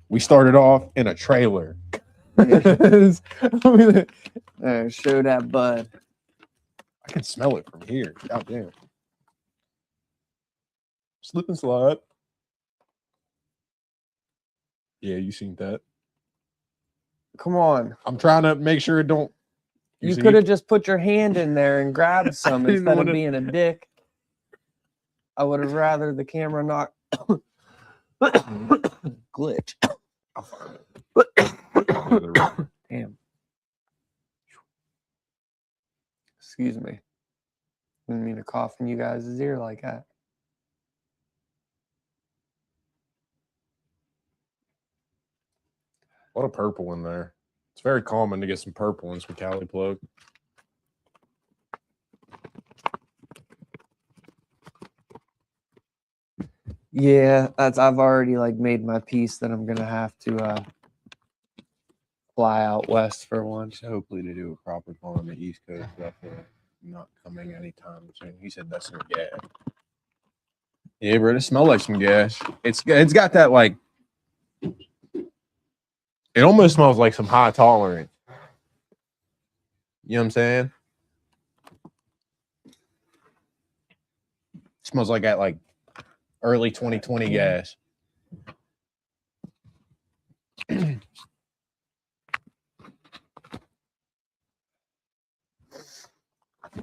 S3: We started off in a trailer.
S2: Show that bud.
S3: I can smell it from here. God damn. Slip and slide. Yeah, you seen that.
S2: Come on.
S3: I'm trying to make sure it don't.
S2: You could have just put your hand in there and grabbed some instead of being a dick. I would have rather the camera not glitch.
S3: I'll find it.
S2: Damn. Excuse me. Didn't mean to cough in you guys' ear like that.
S3: A lot of purple in there. It's very common to get some purple in some Cali Plug.
S2: Yeah, I've already like made my peace that I'm gonna have to fly out west for one.
S3: So hopefully to do a proper call on the East Coast. Definitely not coming anytime soon. He said that's some gas. Yeah, bro, it smells like some gas. It's got that like. It almost smells like some high tolerance. You know what I'm saying? It smells like that like early 2020 gas.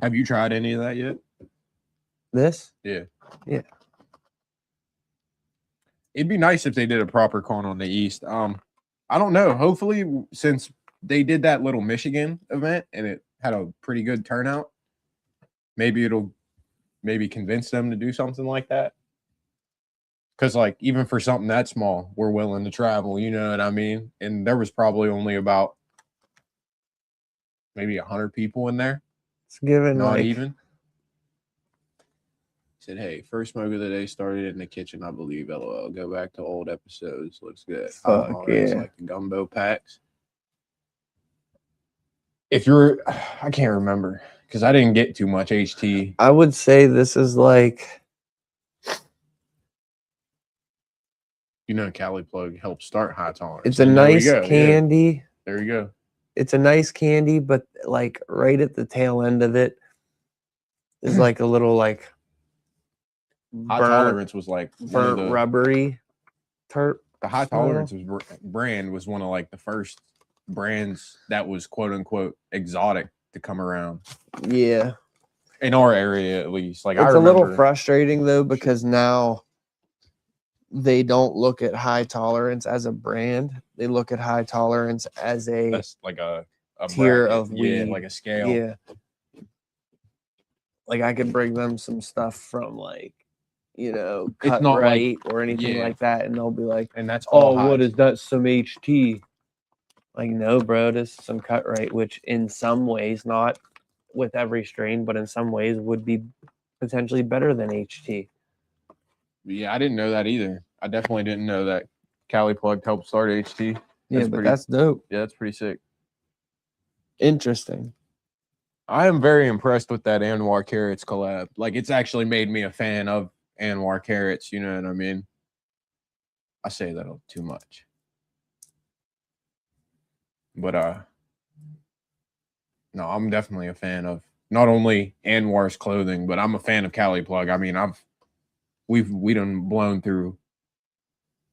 S3: Have you tried any of that yet?
S2: This?
S3: Yeah.
S2: Yeah.
S3: It'd be nice if they did a proper con on the East. I don't know. Hopefully, since they did that little Michigan event and it had a pretty good turnout, maybe it'll convince them to do something like that. Because, like, even for something that small, we're willing to travel. You know what I mean? And there was probably only about maybe 100 people in there.
S2: It's given
S3: Not
S2: like,
S3: even. Said, hey, first smoke of the day started in the kitchen, I believe. LOL. Go back to old episodes. Looks good.
S2: Fuck
S3: It's
S2: yeah.
S3: like the gumbo packs. If you're, I can't remember because I didn't get too much HT.
S2: I would say this is like,
S3: You know, Cali Plug helped start high tolerance.
S2: it's a nice
S3: go.
S2: candy.
S3: Yeah. There you go.
S2: It's a nice candy, but like right at the tail end of it is like a little like
S3: High tolerance was like
S2: burnt rubbery terp.
S3: The high tolerance brand was one of like the first brands that was quote unquote exotic to come around.
S2: Yeah.
S3: In our area, at least. Like
S2: it's a little frustrating though, because now they don't look at high tolerance as a brand. They look at high tolerance as
S3: that's like a
S2: tier
S3: bracket.
S2: of weed.
S3: Yeah, like a scale.
S2: Yeah. Like I could bring them some stuff from like, you know, Cut
S3: not
S2: Right or anything
S3: yeah.
S2: like that, and they'll be like,
S3: and that's
S2: "Oh, what is that? Some HT?" Like, no, bro, this is some Cut Right, which in some ways, not with every strain, but in some ways would be potentially better than HT.
S3: Yeah, I didn't know that either. I definitely didn't know that Cali Plug helped start HT.
S2: That's dope.
S3: Yeah, that's pretty sick.
S2: Interesting.
S3: I am very impressed with that Anwar Carrots collab. Like, it's actually made me a fan of Anwar Carrots. You know what I mean? I say that too much. But, no, I'm definitely a fan of not only Anwar's clothing, but I'm a fan of Cali Plug. I mean, we done blown through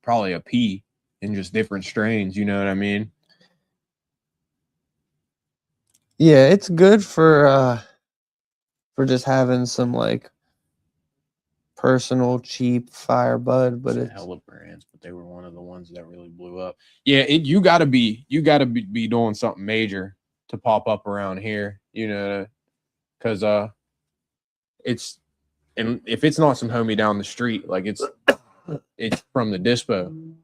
S3: probably a P in just different strains. You know what I mean?
S2: Yeah, it's good for for just having some like personal cheap fire bud, but
S3: It's a
S2: it's
S3: hell of brands, but they were one of the ones that really blew up. Yeah, you gotta be doing something major to pop up around here, you know, because it's, and if it's not some homie down the street, like it's from the dispo.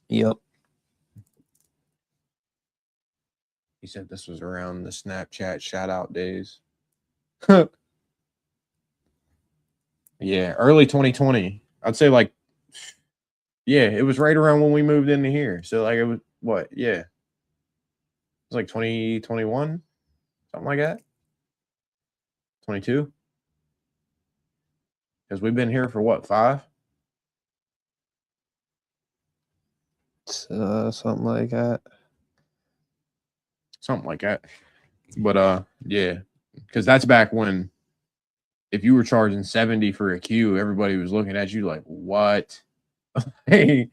S2: yep.
S3: He said this was around the Snapchat shout out days. Yeah, early 2020. I'd say like, yeah, it was right around when we moved into here. So like it was what? Yeah. It was like 2021, something like that. 22. Because we've been here for what, 5?
S2: Something like that.
S3: Something like that. But yeah. Because that's back when if you were charging 70 for a queue, everybody was looking at you like, what? Hey.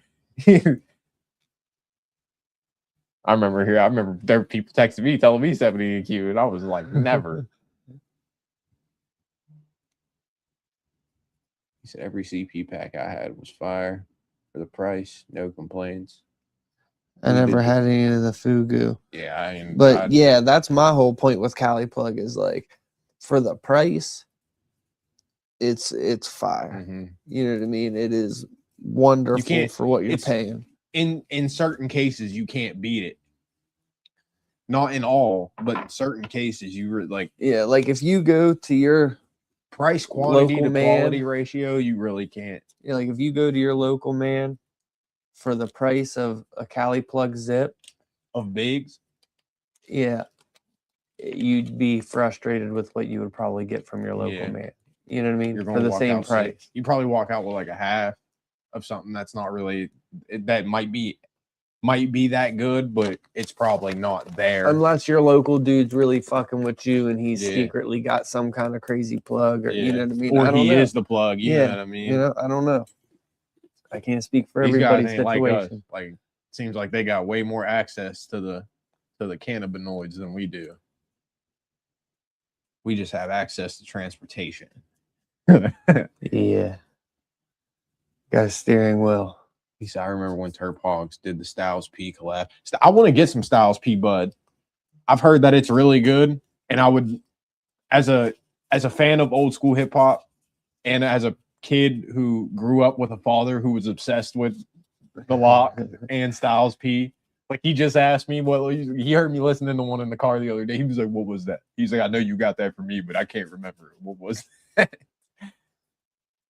S3: I remember there were people texting me telling me 70 a queue, and I was like, never. He said every CP pack I had was fire for the price, no complaints.
S2: I never had any of the Fugu.
S3: Yeah, I mean,
S2: But yeah, that's my whole point with Cali Plug is like, for the price, it's fire.
S3: mm-hmm.
S2: You know what I mean? It is wonderful for what you're paying.
S3: In certain cases, you can't beat it. Not in all, but in certain cases, you were like,
S2: yeah, like if you go to your
S3: price quantity
S2: local
S3: to quality ratio, you really can't.
S2: Yeah, like if you go to your local man for the price of a Cali Plug zip
S3: of bigs,
S2: yeah, you'd be frustrated with what you would probably get from your local man. You know what I mean? For the same price.
S3: You probably walk out with like a half of something that's not really, that might be that good, but it's probably not there.
S2: Unless your local dude's really fucking with you and he's secretly got some kind of crazy plug, or you know what I mean?
S3: Or he is the plug, you know what I mean?
S2: You know, I don't know. I can't speak for everybody's situation.
S3: Like seems like they got way more access to the cannabinoids than we do. We just have access to transportation.
S2: Yeah. Got a steering wheel.
S3: He said, I remember when Terp Hogs did the Styles P collab. I want to get some Styles P bud. I've heard that it's really good. And I would, as a fan of old school hip hop, and as a kid who grew up with a father who was obsessed with the Lock and Styles P, like he just asked me he heard me listening to one in the car the other day. He was like, what was that? He's like, I know you got that for me, but I can't remember. What was that?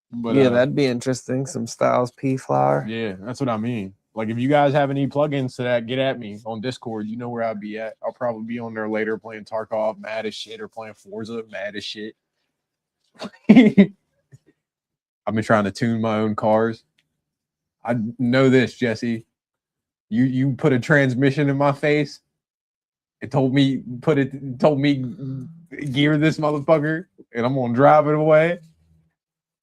S3: But
S2: yeah, that'd be interesting. Some Styles P flower.
S3: Yeah, that's what I mean. Like, if you guys have any plugins to that, get at me on Discord. You know where I'll be at. I'll probably be on there later playing Tarkov, mad as shit, or playing Forza, mad as shit. I've been trying to tune my own cars. I know this, Jesse. You put a transmission in my face. It told me gear this motherfucker, and I'm gonna drive it away.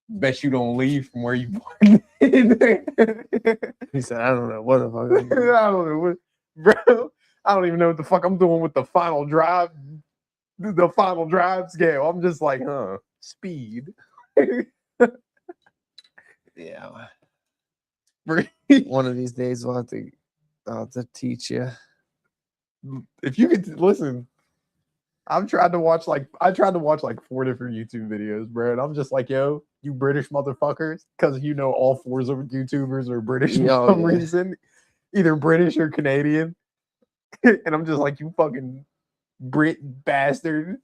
S3: Bet you don't leave from where you parked.
S2: He said, I don't know what the fuck.
S3: I don't know what, bro. I don't even know what the fuck I'm doing with the final drive scale. I'm just like, speed.
S2: Yeah. One of these days I'll have to teach you.
S3: If you could listen, I tried to watch like 4 different YouTube videos, bro. And I'm just like, yo, you British motherfuckers, because you know all 4 of YouTubers are British for some reason, either British or Canadian. And I'm just like, you fucking Brit bastard.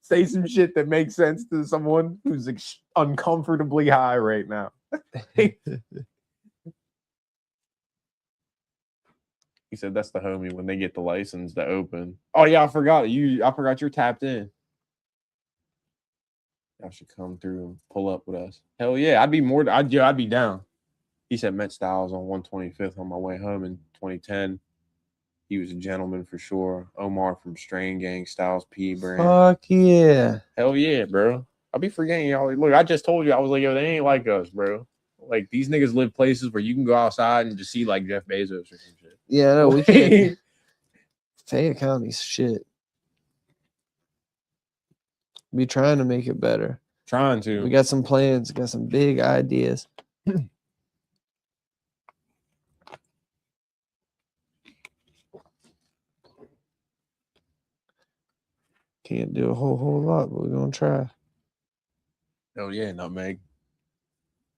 S3: Say some shit that makes sense to someone who's uncomfortably high right now. He said that's the homie when they get the license to open. Oh yeah, I forgot you're tapped in. Y'all should come through and pull up with us. Hell yeah, I'd be down. He said met Styles on 125th on my way home in 2010. He was a gentleman for sure. Omar from Strain Gang, Styles P brand.
S2: Fuck yeah.
S3: Hell yeah, bro. I'll be forgetting y'all. Look, I just told you, I was like, yo, they ain't like us, bro. Like, these niggas live places where you can go outside and just see like Jeff Bezos or some shit.
S2: Yeah, no, we can't. Fayette County's shit. Be trying to make it better.
S3: Trying to.
S2: We got some plans, got some big ideas. Can't do a whole lot, but we're gonna try.
S3: Oh yeah, nutmeg.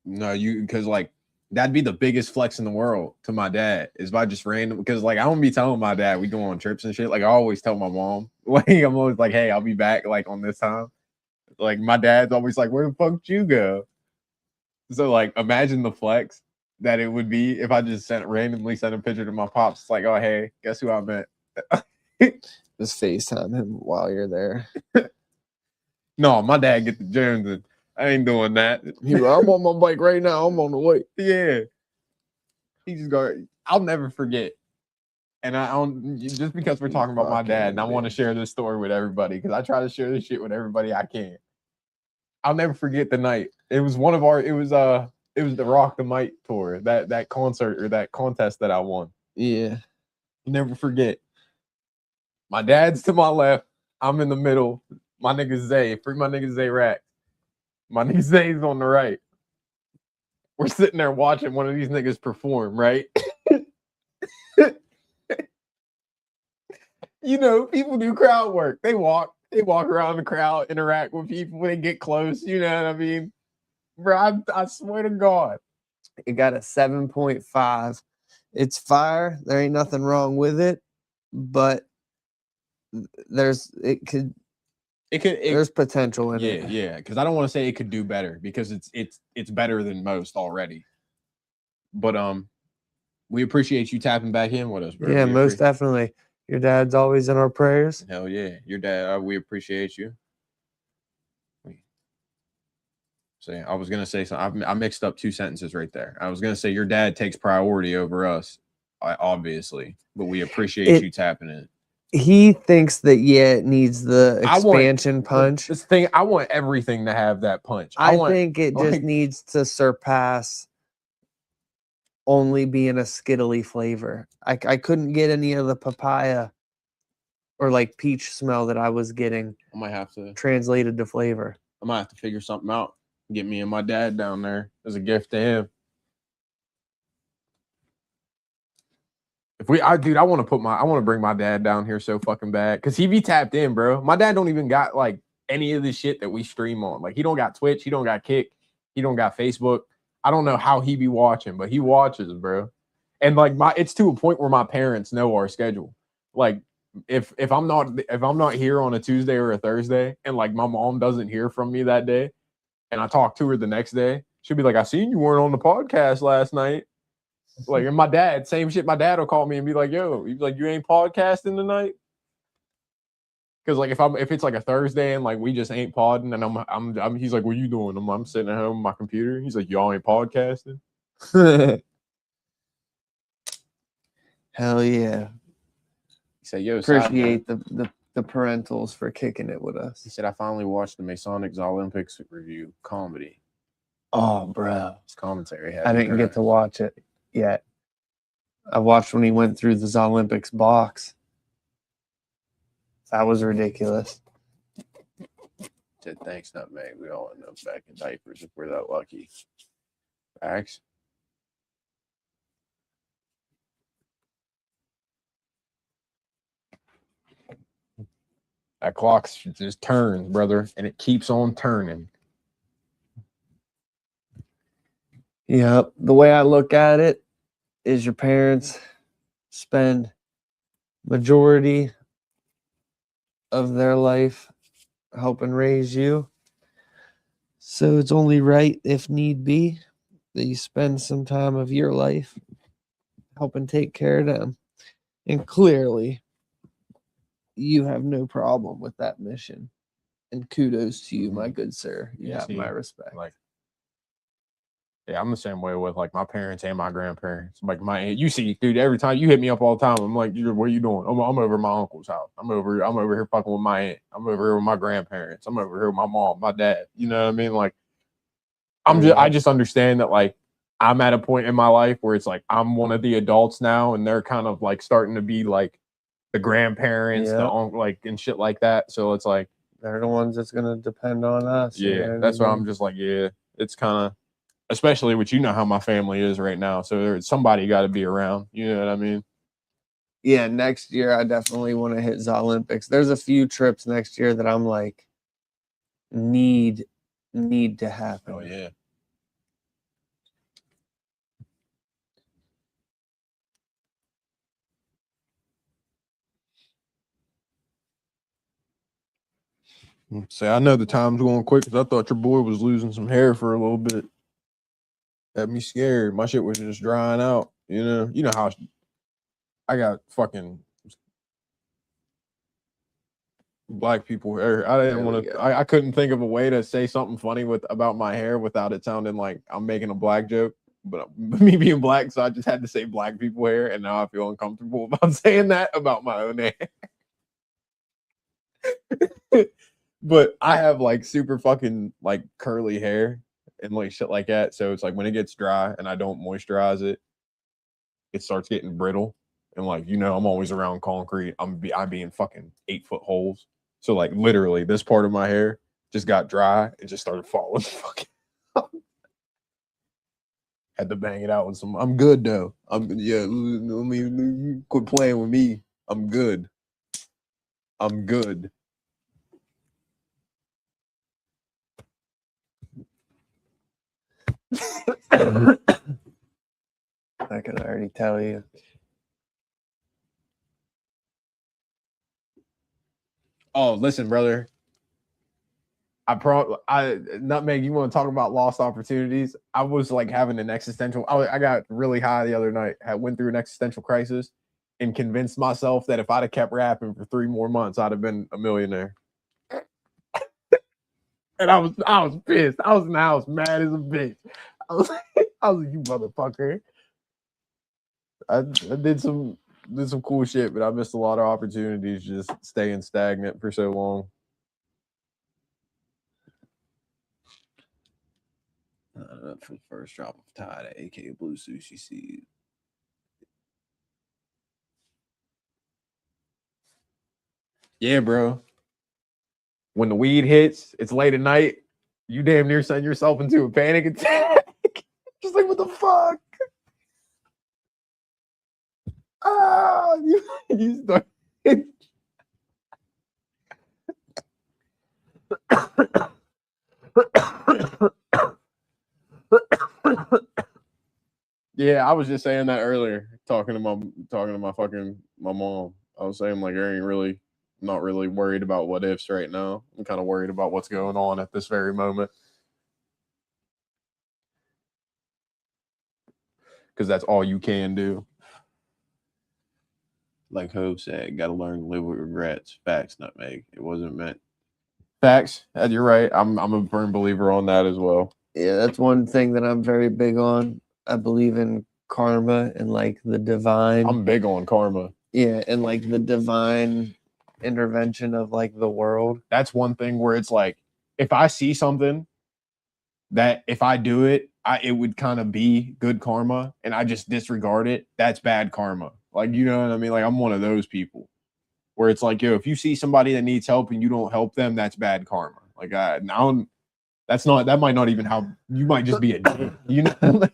S3: No, because like that'd be the biggest flex in the world to my dad is by just random, because like I don't be telling my dad we go on trips and shit. Like I always tell my mom, like I'm always like, hey, I'll be back like on this time. Like my dad's always like, where the fuck did you go? So like imagine the flex that it would be if I just randomly sent a picture to my pops. It's like, oh hey, guess who I met?
S2: Just FaceTime him while you're there.
S3: No, my dad get the germs and I ain't doing that.
S2: I'm on my bike right now. I'm on the way.
S3: Yeah. He just go, I'll never forget. And I don't, just because we're talking about my dad, and I want to share this story with everybody, because I try to share this shit with everybody I can. I'll never forget the night. It was the Rock the Mic tour, that concert or that contest that I won.
S2: Yeah.
S3: I'll never forget. My dad's to my left. I'm in the middle. My nigga Zay, free my nigga Zay Rack. My nigga Zay's on the right. We're sitting there watching one of these niggas perform, right? You know, people do crowd work. They walk around the crowd, interact with people, they get close, you know what I mean? Bro, I swear to God.
S2: It got a 7.5. It's fire. There ain't nothing wrong with it, but there's potential in it.
S3: Yeah, because I don't want to say it could do better, because it's better than most already. But we appreciate you tapping back in with us, bro.
S2: Yeah, most definitely. Your dad's always in our prayers.
S3: Hell yeah, your dad. We appreciate you. So I was gonna say something. I mixed up two sentences right there. I was gonna say your dad takes priority over us, obviously, but we appreciate you tapping in.
S2: He thinks that it needs the expansion punch.
S3: This thing, I want everything to have that punch.
S2: I think it just needs to surpass only being a skittly flavor. I couldn't get any of the papaya or like peach smell that I was getting.
S3: I might have to
S2: translated to flavor.
S3: I might have to figure something out. Get me and my dad down there as a gift to him. I want to bring my dad down here so fucking bad, because he be tapped in, bro. My dad don't even got like any of the shit that we stream on. Like he don't got Twitch, he don't got Kick, he don't got Facebook. I don't know how he be watching, but he watches, bro. And like it's to a point where my parents know our schedule. Like if I'm not here on a Tuesday or a Thursday, and like my mom doesn't hear from me that day, and I talk to her the next day, she'll be like, I seen you weren't on the podcast last night. Like, and my dad, same shit. My dad will call me and be like, yo, you ain't podcasting tonight? Because like if it's like a Thursday and like we just ain't podding, and he's like, what you doing? I'm sitting at home on my computer. He's like, y'all ain't podcasting?
S2: Hell yeah.
S3: He said, yo,
S2: appreciate the parentals for kicking it with us.
S3: He said, I finally watched the Masonics Olympics review comedy.
S2: Oh, bro.
S3: His commentary.
S2: I didn't get to watch it yet. I watched when he went through the Olympics box. That was ridiculous.
S3: Said, thanks, nutmeg. We all end up back in diapers if we're that lucky. Facts. That clock just turns, brother, and it keeps on turning.
S2: Yep. The way I look at it is your parents spend majority of their life helping raise you. So it's only right, if need be, that you spend some time of your life helping take care of them. And clearly, you have no problem with that mission. And kudos to you, my good sir. You have my respect.
S3: Yeah, I'm the same way with like my parents and my grandparents. Like my aunt, you see, dude, every time you hit me up all the time, I'm like, what are you doing? I'm over at my uncle's house. I'm over here fucking with my aunt. I'm over here with my grandparents. I'm over here with my mom, my dad. You know what I mean? Like, I just understand that like I'm at a point in my life where it's like I'm one of the adults now, and they're kind of like starting to be like the grandparents, the uncle, like and shit like that. So it's like
S2: they're the ones that's gonna depend on us. you know
S3: Yeah,
S2: what I
S3: that's why
S2: mean?
S3: I'm just like, yeah, it's kind of, especially with you know how my family is right now. So somebody got to be around. You know what I mean?
S2: Yeah, next year I definitely want to hit the Olympics. There's a few trips next year that I'm like need to happen.
S3: Oh yeah. Say, I know the time's going quick because I thought your boy was losing some hair for a little bit. Had me scared. My shit was just drying out. You know how I got fucking black people hair. I didn't want to. I couldn't think of a way to say something funny about my hair without it sounding like I'm making a black joke. But me being black, so I just had to say black people hair, and now I feel uncomfortable about saying that about my own hair. But I have like super fucking like curly hair and like shit like that. So it's like when it gets dry and I don't moisturize it, it starts getting brittle. And like, I'm always around concrete. I be in fucking 8-foot holes. So like literally this part of my hair just got dry and just started falling fucking had to bang it out with some. I'm good though. Yeah, I mean, quit playing with me. I'm good. I'm good.
S2: I can already tell you.
S3: Oh, listen, brother. Nutmeg, you want to talk about lost opportunities? I was like having an existential. I got really high the other night. I went through an existential crisis, and convinced myself that if I'd have kept rapping for 3 more months, I'd have been a millionaire. And I was pissed. I was in the house mad as a bitch. I was like, you motherfucker. I did some cool shit, but I missed a lot of opportunities just staying stagnant for so long.
S2: For the first drop of Tide, aka Blue Sushi Seed.
S3: Yeah, bro. When the weed hits, it's late at night. You damn near send yourself into a panic attack. Just like, what the fuck? Ah, you start. Yeah, I was just saying that earlier, talking to my mom. I was saying like not really worried about what ifs right now. I'm kind of worried about what's going on at this very moment. Because that's all you can do.
S4: Like Hope said, got to learn to live with regrets. Facts, Nutmeg. It wasn't meant.
S3: Facts. You're right. I'm a firm believer on that as well.
S2: Yeah, that's one thing that I'm very big on. I believe in karma and like the divine.
S3: I'm big on karma.
S2: Yeah, and like the divine intervention of like the world.
S3: That's one thing where it's like, if I see something that if I do it, it would kind of be good karma, and I just disregard it. That's bad karma. Like, you know what I mean? Like, I'm one of those people where it's like, yo, if you see somebody that needs help and you don't help them, that's bad karma. Like, now that might not even how you might just be a dick, you know?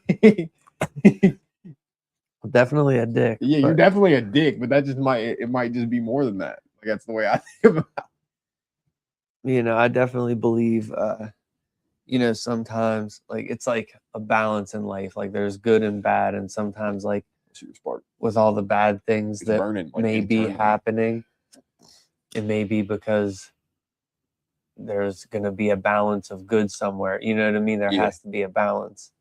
S2: Definitely a dick.
S3: Yeah, you're definitely a dick, but that just might just be more than that. Like, that's the way I think about it.
S2: I definitely believe sometimes like it's like a balance in life. Like there's good and bad, and sometimes like with all the bad things that
S3: burning, like,
S2: may be
S3: internally
S2: happening, it may be because there's going to be a balance of good somewhere. You know what I mean? There has to be a balance.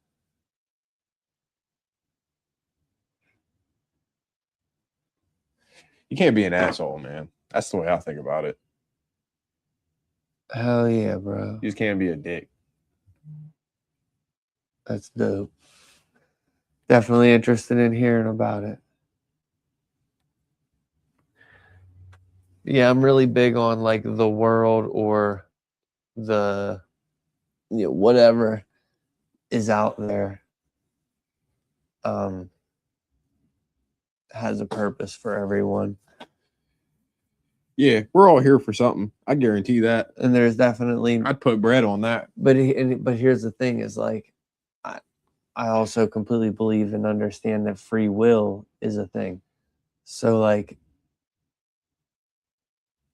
S3: You can't be an asshole, man. That's the way I think about it.
S2: Hell yeah, bro.
S3: You just can't be a dick.
S2: That's dope. Definitely interested in hearing about it. Yeah, I'm really big on like the world or the whatever is out there has a purpose for everyone.
S3: Yeah, we're all here for something. I guarantee that.
S2: And there's definitely,
S3: I'd put bread on that.
S2: but here's the thing: is like, I also completely believe and understand that free will is a thing. So like,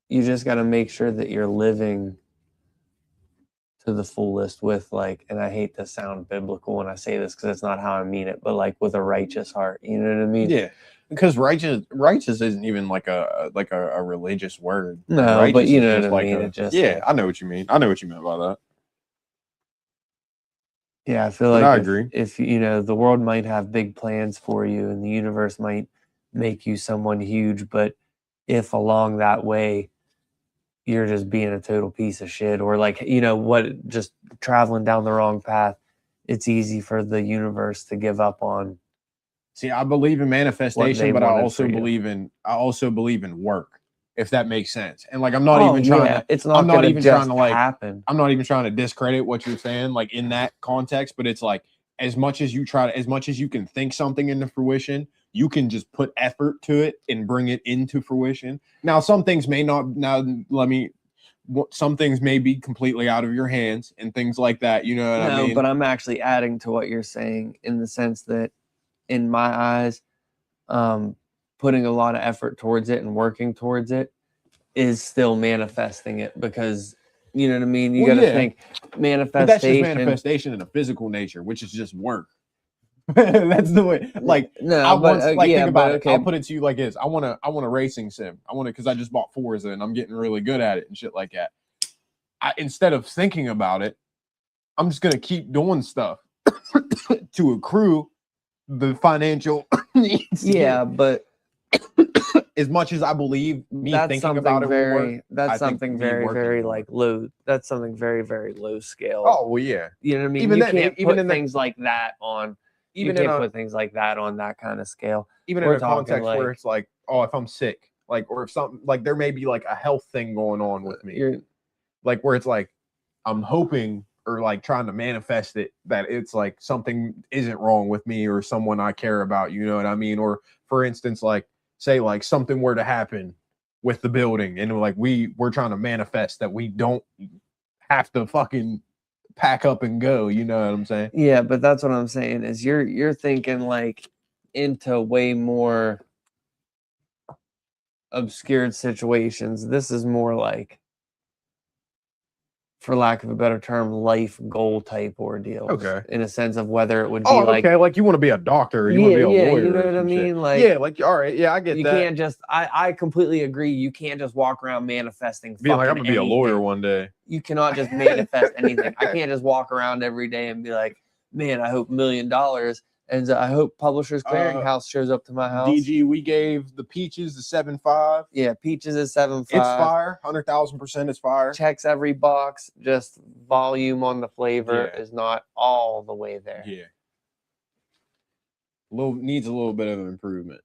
S2: you just got to make sure that you're living to the fullest with like, and I hate to sound biblical when I say this because it's not how I mean it, but like with a righteous heart. You know what I mean?
S3: Yeah, because righteous isn't even like a religious word.
S2: No,
S3: righteous
S2: but you
S3: is
S2: know
S3: just
S2: what I
S3: like
S2: mean. It just
S3: yeah, I know what you mean. I know what you meant by that.
S2: Yeah, I feel
S3: But
S2: like
S3: I agree.
S2: if you know, the world might have big plans for you and the universe might make you someone huge, but if along that way you're just being a total piece of shit or like, you know, what, just traveling down the wrong path, it's easy for the universe to give up on.
S3: See, I believe in manifestation,
S2: they
S3: but I
S2: wanted
S3: also
S2: for you.
S3: believe in work, if that makes sense. And like I'm not even
S2: yeah,
S3: trying to
S2: it's not
S3: I'm not
S2: gonna
S3: even
S2: just
S3: trying to like
S2: happen.
S3: I'm not even trying to discredit what you're saying, like in that context, but it's like as much as you can think something into fruition, you can just put effort to it and bring it into fruition. Now, some things may not. Some things may be completely out of your hands and things like that. You know what I mean?
S2: But I'm actually adding to what you're saying in the sense that, in my eyes, putting a lot of effort towards it and working towards it is still manifesting it because, you know what I mean? You got to think
S3: but
S2: manifestation.
S3: that's just manifestation in a physical nature, which is just work. That's the way. Like think about it. I'll put it to you like this: I want a racing sim. I want it because I just bought Forza and I'm getting really good at it and shit like that. Instead of thinking about it, I'm just gonna keep doing stuff to accrue the financial needs.
S2: Yeah, but
S3: as much as I believe me
S2: that's
S3: thinking
S2: something
S3: about it will
S2: very
S3: work,
S2: that's
S3: I think
S2: something
S3: me
S2: very
S3: working
S2: very
S3: will
S2: like
S3: work.
S2: low. That's something very very low scale.
S3: Oh well, yeah.
S2: You know what I mean?
S3: Even
S2: You
S3: then,
S2: can't
S3: even
S2: put
S3: in
S2: things like that on. You can't put things like that on that kind of scale.
S3: Even in a context where it's like, oh, if I'm sick, like, or if something like there may be like a health thing going on with me, like where it's like I'm hoping or like trying to manifest it that it's like something isn't wrong with me or someone I care about. You know what I mean? Or for instance, like say like something were to happen with the building and like we're trying to manifest that we don't have to fucking pack up and go. You know what I'm saying?
S2: Yeah, but that's what I'm saying is you're thinking like into way more obscured situations. This is more like, for lack of a better term, life goal type ordeal.
S3: Okay.
S2: In a sense of whether it would be like,
S3: okay, like you want to be a doctor, or you want to be a lawyer,
S2: you know what I mean?
S3: Shit.
S2: Like,
S3: yeah, like all right, yeah, I get
S2: you
S3: that.
S2: can't just. I completely agree. You can't just walk around manifesting.
S3: Being like I'm gonna be a lawyer
S2: anything.
S3: one day.
S2: You cannot just manifest anything. I can't just walk around every day and be like, man, I hope $1 million. And I hope Publishers Clearinghouse shows up to my house.
S3: DG, we gave the Peachez the 7.5.
S2: Yeah, Peachez is 7.5.
S3: It's fire, 100,000% is fire.
S2: Checks every box. Just volume on the flavor is not all the way there.
S3: Yeah, needs a little bit of improvement.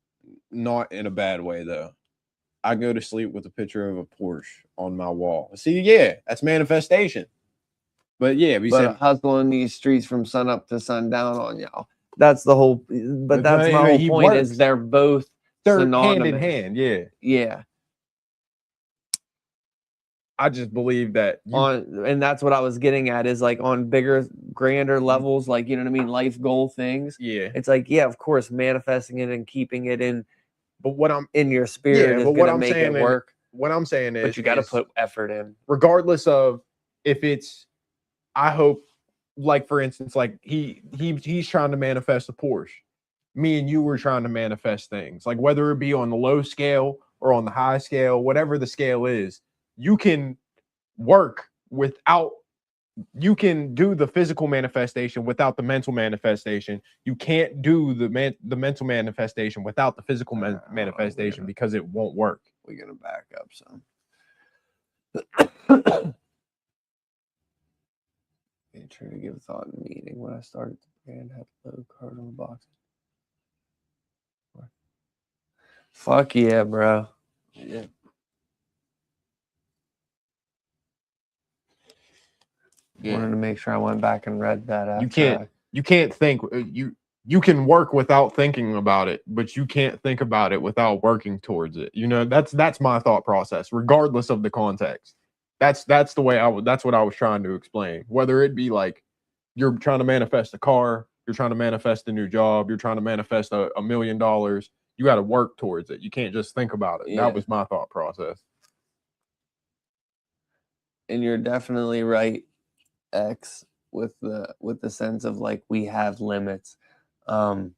S3: Not in a bad way though. I go to sleep with a picture of a Porsche on my wall. See, yeah, that's manifestation. But yeah,
S2: hustling these streets from sun up to sundown on y'all. That's the whole. But that's my whole point. Is they're
S3: hand in hand. Yeah,
S2: yeah.
S3: I just believe that
S2: and that's what I was getting at is like on bigger, grander levels, like, you know what I mean, life goal things.
S3: Yeah,
S2: it's like, yeah, of course, manifesting it and keeping it in.
S3: But what I'm
S2: in your spirit is going to make it work.
S3: What I'm saying is,
S2: but you got to put effort in,
S3: regardless of if it's. I hope, like for instance, like he's trying to manifest a Porsche. Me and you were trying to manifest things, like whether it be on the low scale or on the high scale, whatever the scale is, you can work without. You can do the physical manifestation without the mental manifestation. You can't do the mental manifestation without the physical manifestation because it won't work.
S2: We're gonna back up some. Made sure to give thought in the meeting when I started the brand had low card on the box. Fuck yeah, bro.
S3: Yeah.
S2: Wanted to make sure I went back and read that after.
S3: You can't think you can work without thinking about it, but you can't think about it without working towards it. You know, that's my thought process, regardless of the context. That's the way that's what I was trying to explain. Whether it be like you're trying to manifest a car, you're trying to manifest a new job, you're trying to manifest $1 million, you got to work towards it. You can't just think about it.
S2: Yeah.
S3: That was my thought process.
S2: And you're definitely right, X, with the sense of like we have limits. You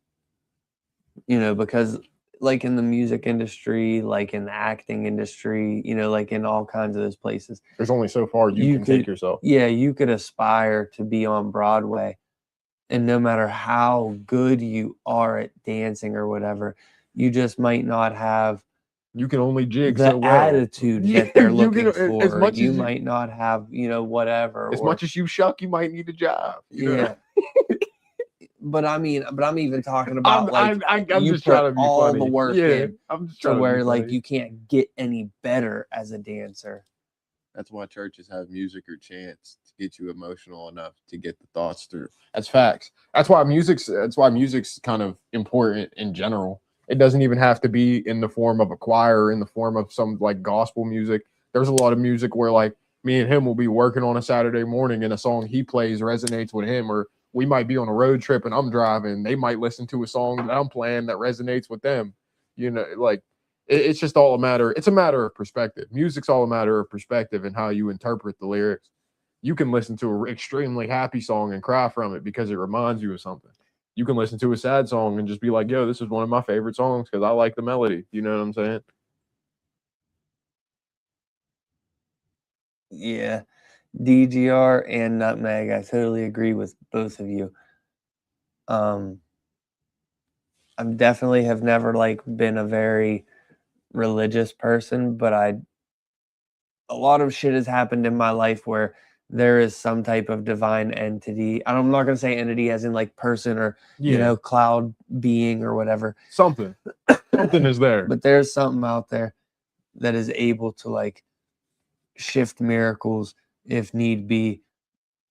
S2: know, because like in the music industry, like in the acting industry, you know, like in all kinds of those places,
S3: There's only so far you can take yourself.
S2: Yeah, you could aspire to be on Broadway, and no matter how good you are at dancing or whatever, you just might not have
S3: You can only jig
S2: the
S3: so well.
S2: attitude that they're looking for.
S3: As much
S2: you
S3: as
S2: might not have, you know, whatever.
S3: As much as you shuck, you might need a job. You know?
S2: But I'm even talking about
S3: I'm
S2: you
S3: just
S2: put
S3: trying to be
S2: all
S3: funny.
S2: the work
S3: Yeah,
S2: in
S3: I'm just
S2: to
S3: trying
S2: where
S3: to be
S2: like
S3: funny.
S2: you can't get any better as a dancer.
S4: That's why churches have music or chants to get you emotional enough to get the thoughts through.
S3: That's facts. That's why music's kind of important in general. It doesn't even have to be in the form of a choir or in the form of some like gospel music. There's a lot of music where like me and him will be working on a Saturday morning and a song he plays resonates with him, or we might be on a road trip and I'm driving. They might listen to a song that I'm playing that resonates with them. You know, like it's just all it's a matter of perspective. Music's all a matter of perspective and how you interpret the lyrics. You can listen to an extremely happy song and cry from it because it reminds you of something. You can listen to a sad song and just be like, yo, this is one of my favorite songs because I like the melody. You know what I'm saying?
S2: Yeah. DGR and Nutmeg, I totally agree with both of you. I'm definitely have never like been a very religious person, but a lot of shit has happened in my life where there is some type of divine entity. I'm not gonna say entity as in like person or you know, cloud being or whatever.
S3: Something is there.
S2: But there's something out there that is able to like shift miracles if need be.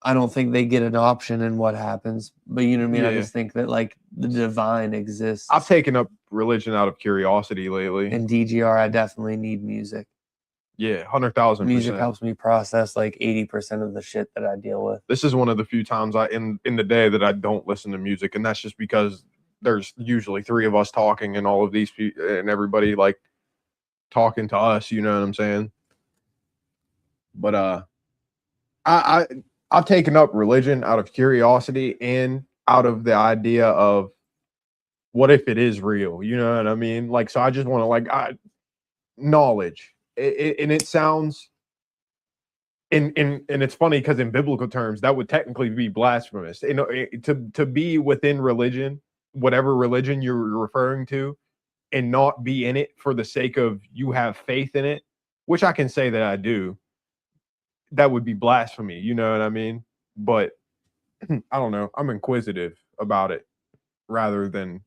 S2: I don't think they get an option in what happens, but you know what I mean? I just think that like the divine exists.
S3: I've taken up religion out of curiosity lately.
S2: In DGR, I definitely need music.
S3: Yeah, 100,000%.
S2: Music helps me process like 80% of the shit that I deal with.
S3: This is one of the few times in the day that I don't listen to music, and that's just because there's usually 3 of us talking and all of these people and everybody like talking to us, you know what I'm saying? But I've taken up religion out of curiosity and out of the idea of what if it is real, you know what I mean? Like, so I just want to like knowledge. And it sounds and it's funny because in biblical terms that would technically be blasphemous. You know, to be within religion, whatever religion you're referring to, and not be in it for the sake of you have faith in it, which I can say that I do. That would be blasphemy, you know what I mean? But I don't know. I'm inquisitive about it rather than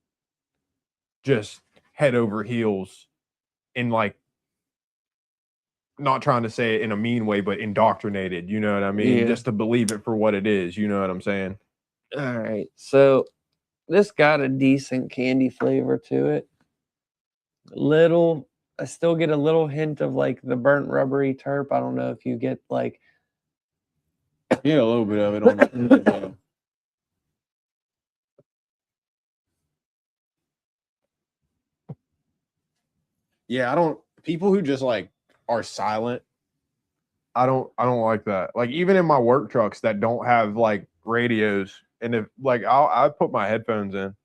S3: just head over heels in like not trying to say it in a mean way, but indoctrinated, you know what I mean?
S2: Yeah.
S3: Just to believe it for what it is, you know what I'm saying?
S2: All right. So this got a decent candy flavor to it. I still get a little hint of like the burnt rubbery terp. I don't know if you get like
S4: Yeah, a little bit of it on the
S3: Yeah, I don't people who just like are silent. I don't like that. Like even in my work trucks that don't have like radios, and if like I put my headphones in.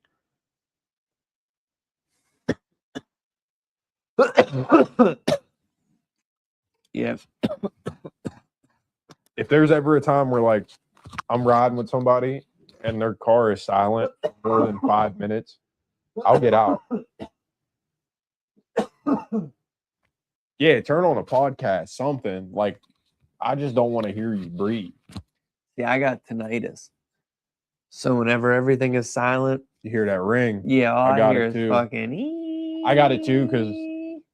S2: yeah.
S3: If there's ever a time where like I'm riding with somebody and their car is silent for more than 5 minutes, I'll get out. Yeah, turn on a podcast, something. Like I just don't want to hear you breathe.
S2: Yeah, I got tinnitus. So whenever everything is silent,
S3: You hear that ring?
S2: yeah, all
S3: I
S2: I,
S3: got
S2: hear
S3: it
S2: is
S3: too.
S2: fucking.
S3: I got it too because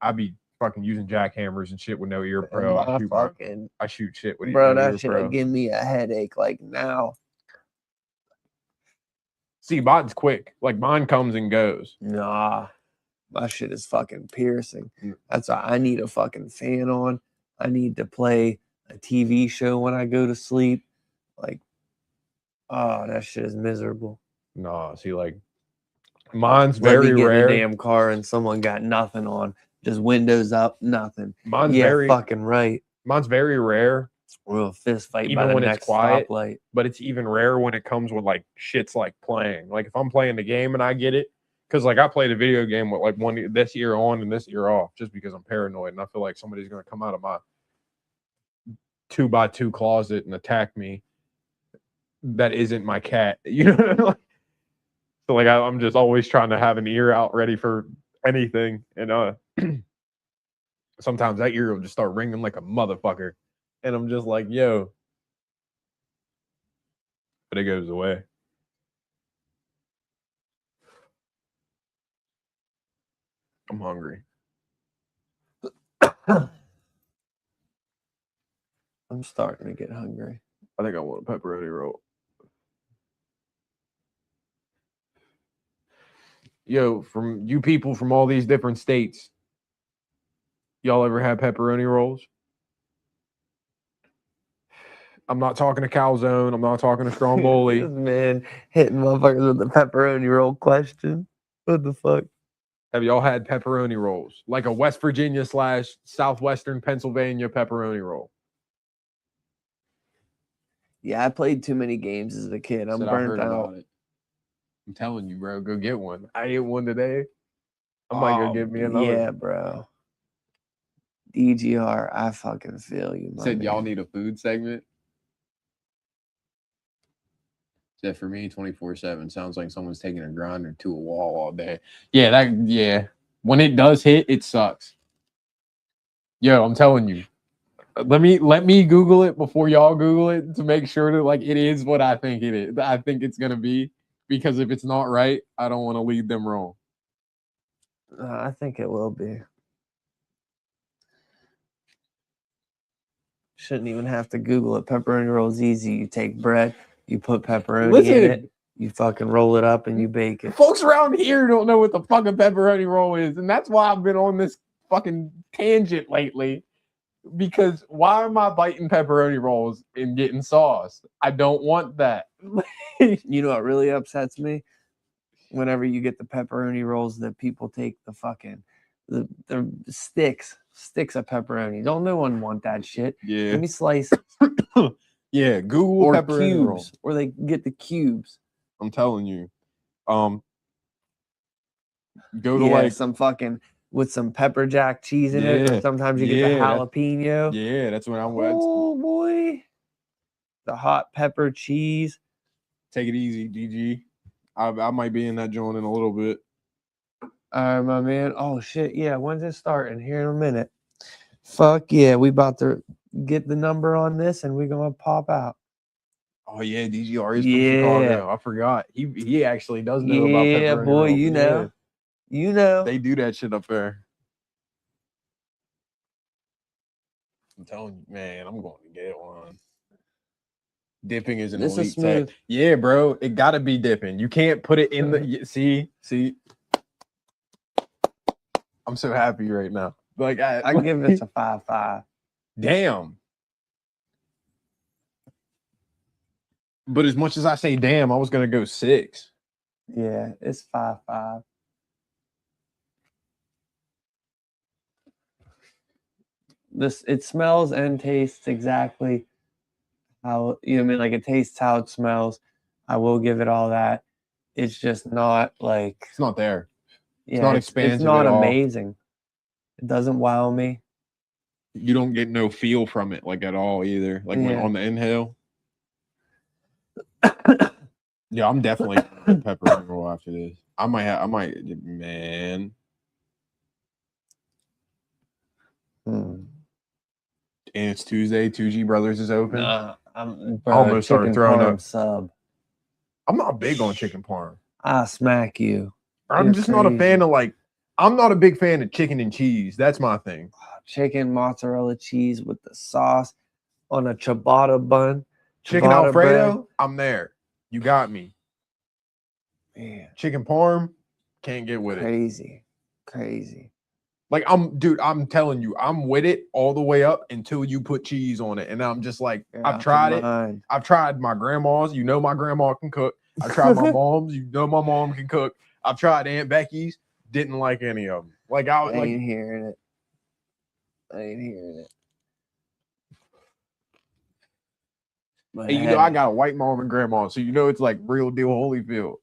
S3: I be fucking using jackhammers and shit with no ear pro. I shoot shit with
S2: bro,
S3: no
S2: that
S3: ear
S2: shit
S3: pro.
S2: give me a headache like now.
S3: See, mine's quick. Like mine comes and goes.
S2: Nah, my shit is fucking piercing.
S3: Mm.
S2: That's why I need a fucking fan on. I need to play a TV show when I go to sleep. Like, oh, that shit is miserable.
S3: Nah, see, like mine's
S2: Let me
S3: very
S2: get
S3: rare.
S2: in a damn car and someone got nothing on. Just windows up, nothing.
S3: Mine's
S2: yeah,
S3: very
S2: fucking right.
S3: Mine's very rare,
S2: We'll fist fight
S3: even
S2: by the
S3: when it's
S2: next
S3: quiet.
S2: stoplight.
S3: But it's even rare when it comes with like shit's like playing. Like if I'm playing the game and I get it, because like I played a video game with like this year on and this year off, just because I'm paranoid and I feel like somebody's gonna come out of my 2x2 closet and attack me. That isn't my cat, you know. What I mean? So like I'm just always trying to have an ear out ready for anything, and sometimes that ear will just start ringing like a motherfucker, and I'm just like, yo, but it goes away. I'm hungry.
S2: I'm starting to get hungry.
S3: I think I want a pepperoni roll. Yo, from you people from all these different states, y'all ever had pepperoni rolls? I'm not talking to Calzone. I'm not talking to Stromboli.
S2: This man hitting motherfuckers with the pepperoni roll question. What the fuck?
S3: Have y'all had pepperoni rolls? Like a West Virginia / Southwestern Pennsylvania pepperoni roll?
S2: Yeah, I played too many games as a kid. I'm
S3: Said I
S2: burnt
S3: heard
S2: out.
S3: about it. I'm telling you, bro, go get one. I ate one today. I might go get me another.
S2: Yeah, bro. DGR, I fucking feel you, man.
S4: Said y'all need a food segment. Said for me, 24/7 sounds like someone's taking a grinder to a wall all day.
S3: Yeah. When it does hit, it sucks. Yo, I'm telling you. Let me Google it before y'all Google it to make sure that like it is what I think it is. I think it's gonna be, because if it's not right, I don't want to lead them wrong.
S2: I think it will be. Shouldn't even have to Google it. Pepperoni roll's easy. You take bread, you put pepperoni in it, you fucking roll it up, and you bake it.
S3: Folks around here don't know what the fucking pepperoni roll is, and that's why I've been on this fucking tangent lately. Because why am I biting pepperoni rolls and getting sauce? I don't want that.
S2: You know what really upsets me? Whenever you get the pepperoni rolls, that people take the fucking the sticks of pepperoni. Don't no one want that shit.
S3: Yeah.
S2: Give me slice
S3: Yeah, Google
S2: or
S3: pepperoni
S2: cubes,
S3: roll.
S2: or they get the cubes.
S3: I'm telling you. Go to
S2: Yeah,
S3: like
S2: some fucking with some pepper jack cheese in it.
S3: Yeah,
S2: Or sometimes you get the
S3: yeah, that-
S2: jalapeno.
S3: yeah, that's when I went.
S2: Oh boy, the hot pepper cheese.
S3: Take it easy, GG. I might be in that joint in a little bit.
S2: All right, my man. Oh shit, yeah. When's it starting? Here in a minute. Fuck yeah, we about to get the number on this, and we're gonna pop out.
S3: Oh yeah, DGR is
S2: Yeah.
S3: from Chicago. I forgot. He actually does know about pepperoni
S2: Yeah, boy,
S3: rolls.
S2: you
S3: Yeah.
S2: know. You know.
S3: They do that shit up there. I'm telling you, man, I'm going to get one. Dipping is an
S2: This is
S3: elite
S2: smooth.
S3: tech. Yeah, bro, it got to be dipping. You can't put it in the see. I'm so happy right now. Like
S2: I give this a 5.5.
S3: damn. But as much as I say damn, I was gonna go 6.
S2: Yeah, it's 5.5. It smells and tastes exactly how like it tastes how it smells. I will give it all that. It's just not like
S3: It's not there.
S2: yeah,
S3: not
S2: it's
S3: expansive
S2: not
S3: at all.
S2: amazing. It doesn't wow me.
S3: You don't get no feel from it like at all either. Like when
S2: Yeah.
S3: on the inhale. Yeah, I'm definitely gonna get pepperoni roll after this. I might man.
S2: Hmm.
S3: And it's Tuesday. 2G Brothers is open.
S2: Nah, I'm
S3: I almost started
S2: chicken
S3: throwing
S2: parm
S3: up.
S2: sub.
S3: I'm not big on chicken parm.
S2: I smack you.
S3: I'm
S2: You're
S3: just not a
S2: crazy.
S3: fan of like. I'm not a big fan of chicken and cheese. That's my thing.
S2: Chicken mozzarella cheese with the sauce on a ciabatta bun.
S3: Chicken
S2: ciabatta
S3: Alfredo,
S2: bread.
S3: I'm there. You got me.
S2: Man,
S3: Chicken parm, can't get with it.
S2: crazy.
S3: Like I'm telling you, I'm with it all the way up until you put cheese on it. And I'm just like,
S2: You're
S3: I've
S2: out
S3: tried
S2: your
S3: it.
S2: mind.
S3: I've tried my grandma's. You know my grandma can cook. I've tried my mom's. You know my mom can cook. I've tried Aunt Becky's. Didn't like any of them. Like I was
S2: I
S3: like,
S2: ain't hearing it. But
S3: hey, you know I got a white mom and grandma, so you know it's like real deal Holyfield.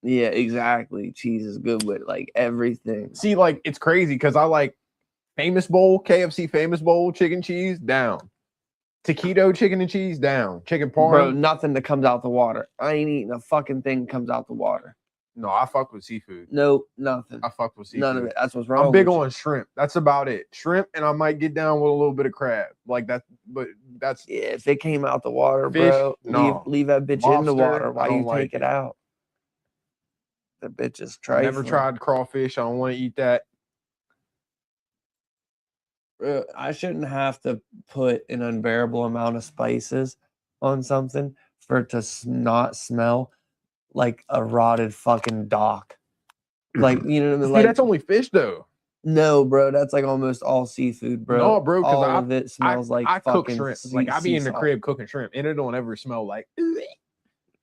S2: yeah, exactly. Cheese is good with like everything.
S3: See, like it's crazy because I like Famous Bowl, KFC Famous Bowl, chicken cheese down. Taquito chicken and cheese down. Chicken parm.
S2: Bro, nothing that comes out the water. I ain't eating a fucking thing comes out the water.
S3: No, I fuck with seafood.
S2: Nope, nothing.
S3: I fuck with seafood.
S2: None of it. That's what's wrong.
S3: I'm big
S2: with
S3: on shrimp. That's about it. Shrimp, and I might get down with a little bit of crab. Like that, but that's
S2: you. Yeah, if it came out the water,
S3: Fish,
S2: bro,
S3: no.
S2: leave that bitch in the
S3: Lobster,
S2: water.
S3: I
S2: Why
S3: don't
S2: you
S3: like
S2: take it
S3: it.
S2: out? The bitch is
S3: I
S2: trifling.
S3: never tried crawfish. I don't want to eat that.
S2: I shouldn't have to put an unbearable amount of spices on something for it to not smell like a rotted fucking dock. Like, you know what I mean?
S3: See,
S2: Like,
S3: that's only fish though.
S2: no, bro, that's like almost all seafood, bro.
S3: No, bro, because
S2: all of it smells like
S3: I
S2: fucking
S3: cook shrimp. Like I be in the crib cooking shrimp, and it don't ever smell like.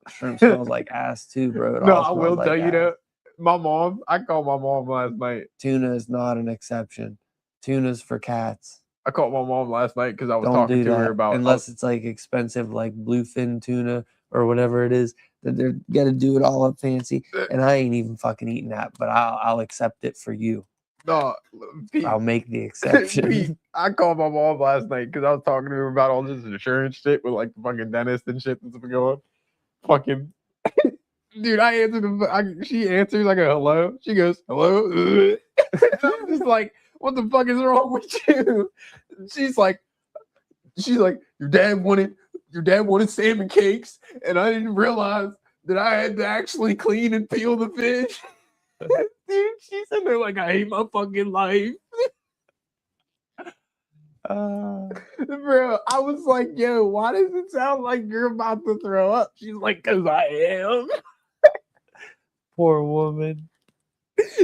S2: Shrimp smells like ass too, bro. It
S3: No,
S2: all
S3: I
S2: smells
S3: will
S2: like
S3: tell you
S2: ass.
S3: that. My mom, I called my mom last night.
S2: Tuna is not an exception. Tuna's for cats.
S3: I called my mom last night because I was
S2: Don't
S3: talking
S2: do
S3: to
S2: that
S3: her about
S2: unless it's like expensive, like bluefin tuna or whatever it is. That they're gonna do it all up fancy, and I ain't even fucking eating that. But I'll accept it for you.
S3: No, Pete,
S2: I'll make the exception.
S3: Pete, I called my mom last night because I was talking to her about all this insurance shit with like the fucking dentist and shit that's been going. Fucking dude, I answered she answers like a hello. She goes, hello. I'm just like, what the fuck is wrong with you? She's like, your dad wanted salmon cakes, and I didn't realize that I had to actually clean and peel the fish. Dude, she's in there like, I hate my fucking life. Bro, I was like, yo, why does it sound like you're about to throw up? She's like, because I am.
S2: Poor woman.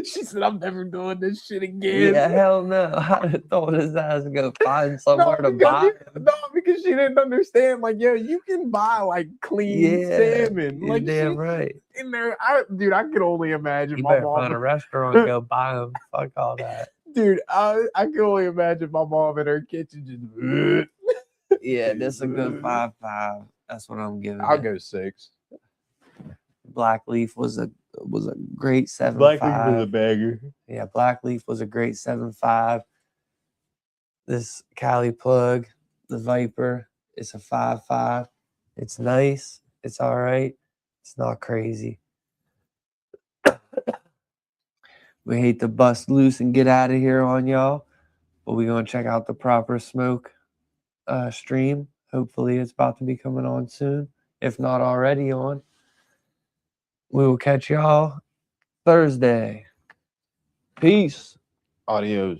S3: She said, I'm never doing this shit again.
S2: Yeah, hell no. I'd have told his ass to go find somewhere to buy.
S3: No, because she didn't understand. Like, yo, you can buy like clean salmon.
S2: You're
S3: Like,
S2: damn right.
S3: in there, dude, I can only imagine
S2: You
S3: my
S2: better find a
S3: mom.
S2: restaurant and go buy them. Fuck all that.
S3: Dude, I can only imagine my mom in her kitchen just.
S2: Yeah, this is a good 5.5. That's what I'm giving.
S3: I'll
S2: it.
S3: go 6.
S2: Black Leaf was a great 7.5.
S3: Black Leaf is a bagger.
S2: Yeah, Black Leaf was a great 7.5. This Cali plug, the Viper, it's a 5.5. It's nice. It's all right. It's not crazy. We hate to bust loose and get out of here on y'all, but we're going to check out the Proper Smoke stream. Hopefully it's about to be coming on soon, if not already on. We will catch y'all Thursday. Peace.
S3: Adios.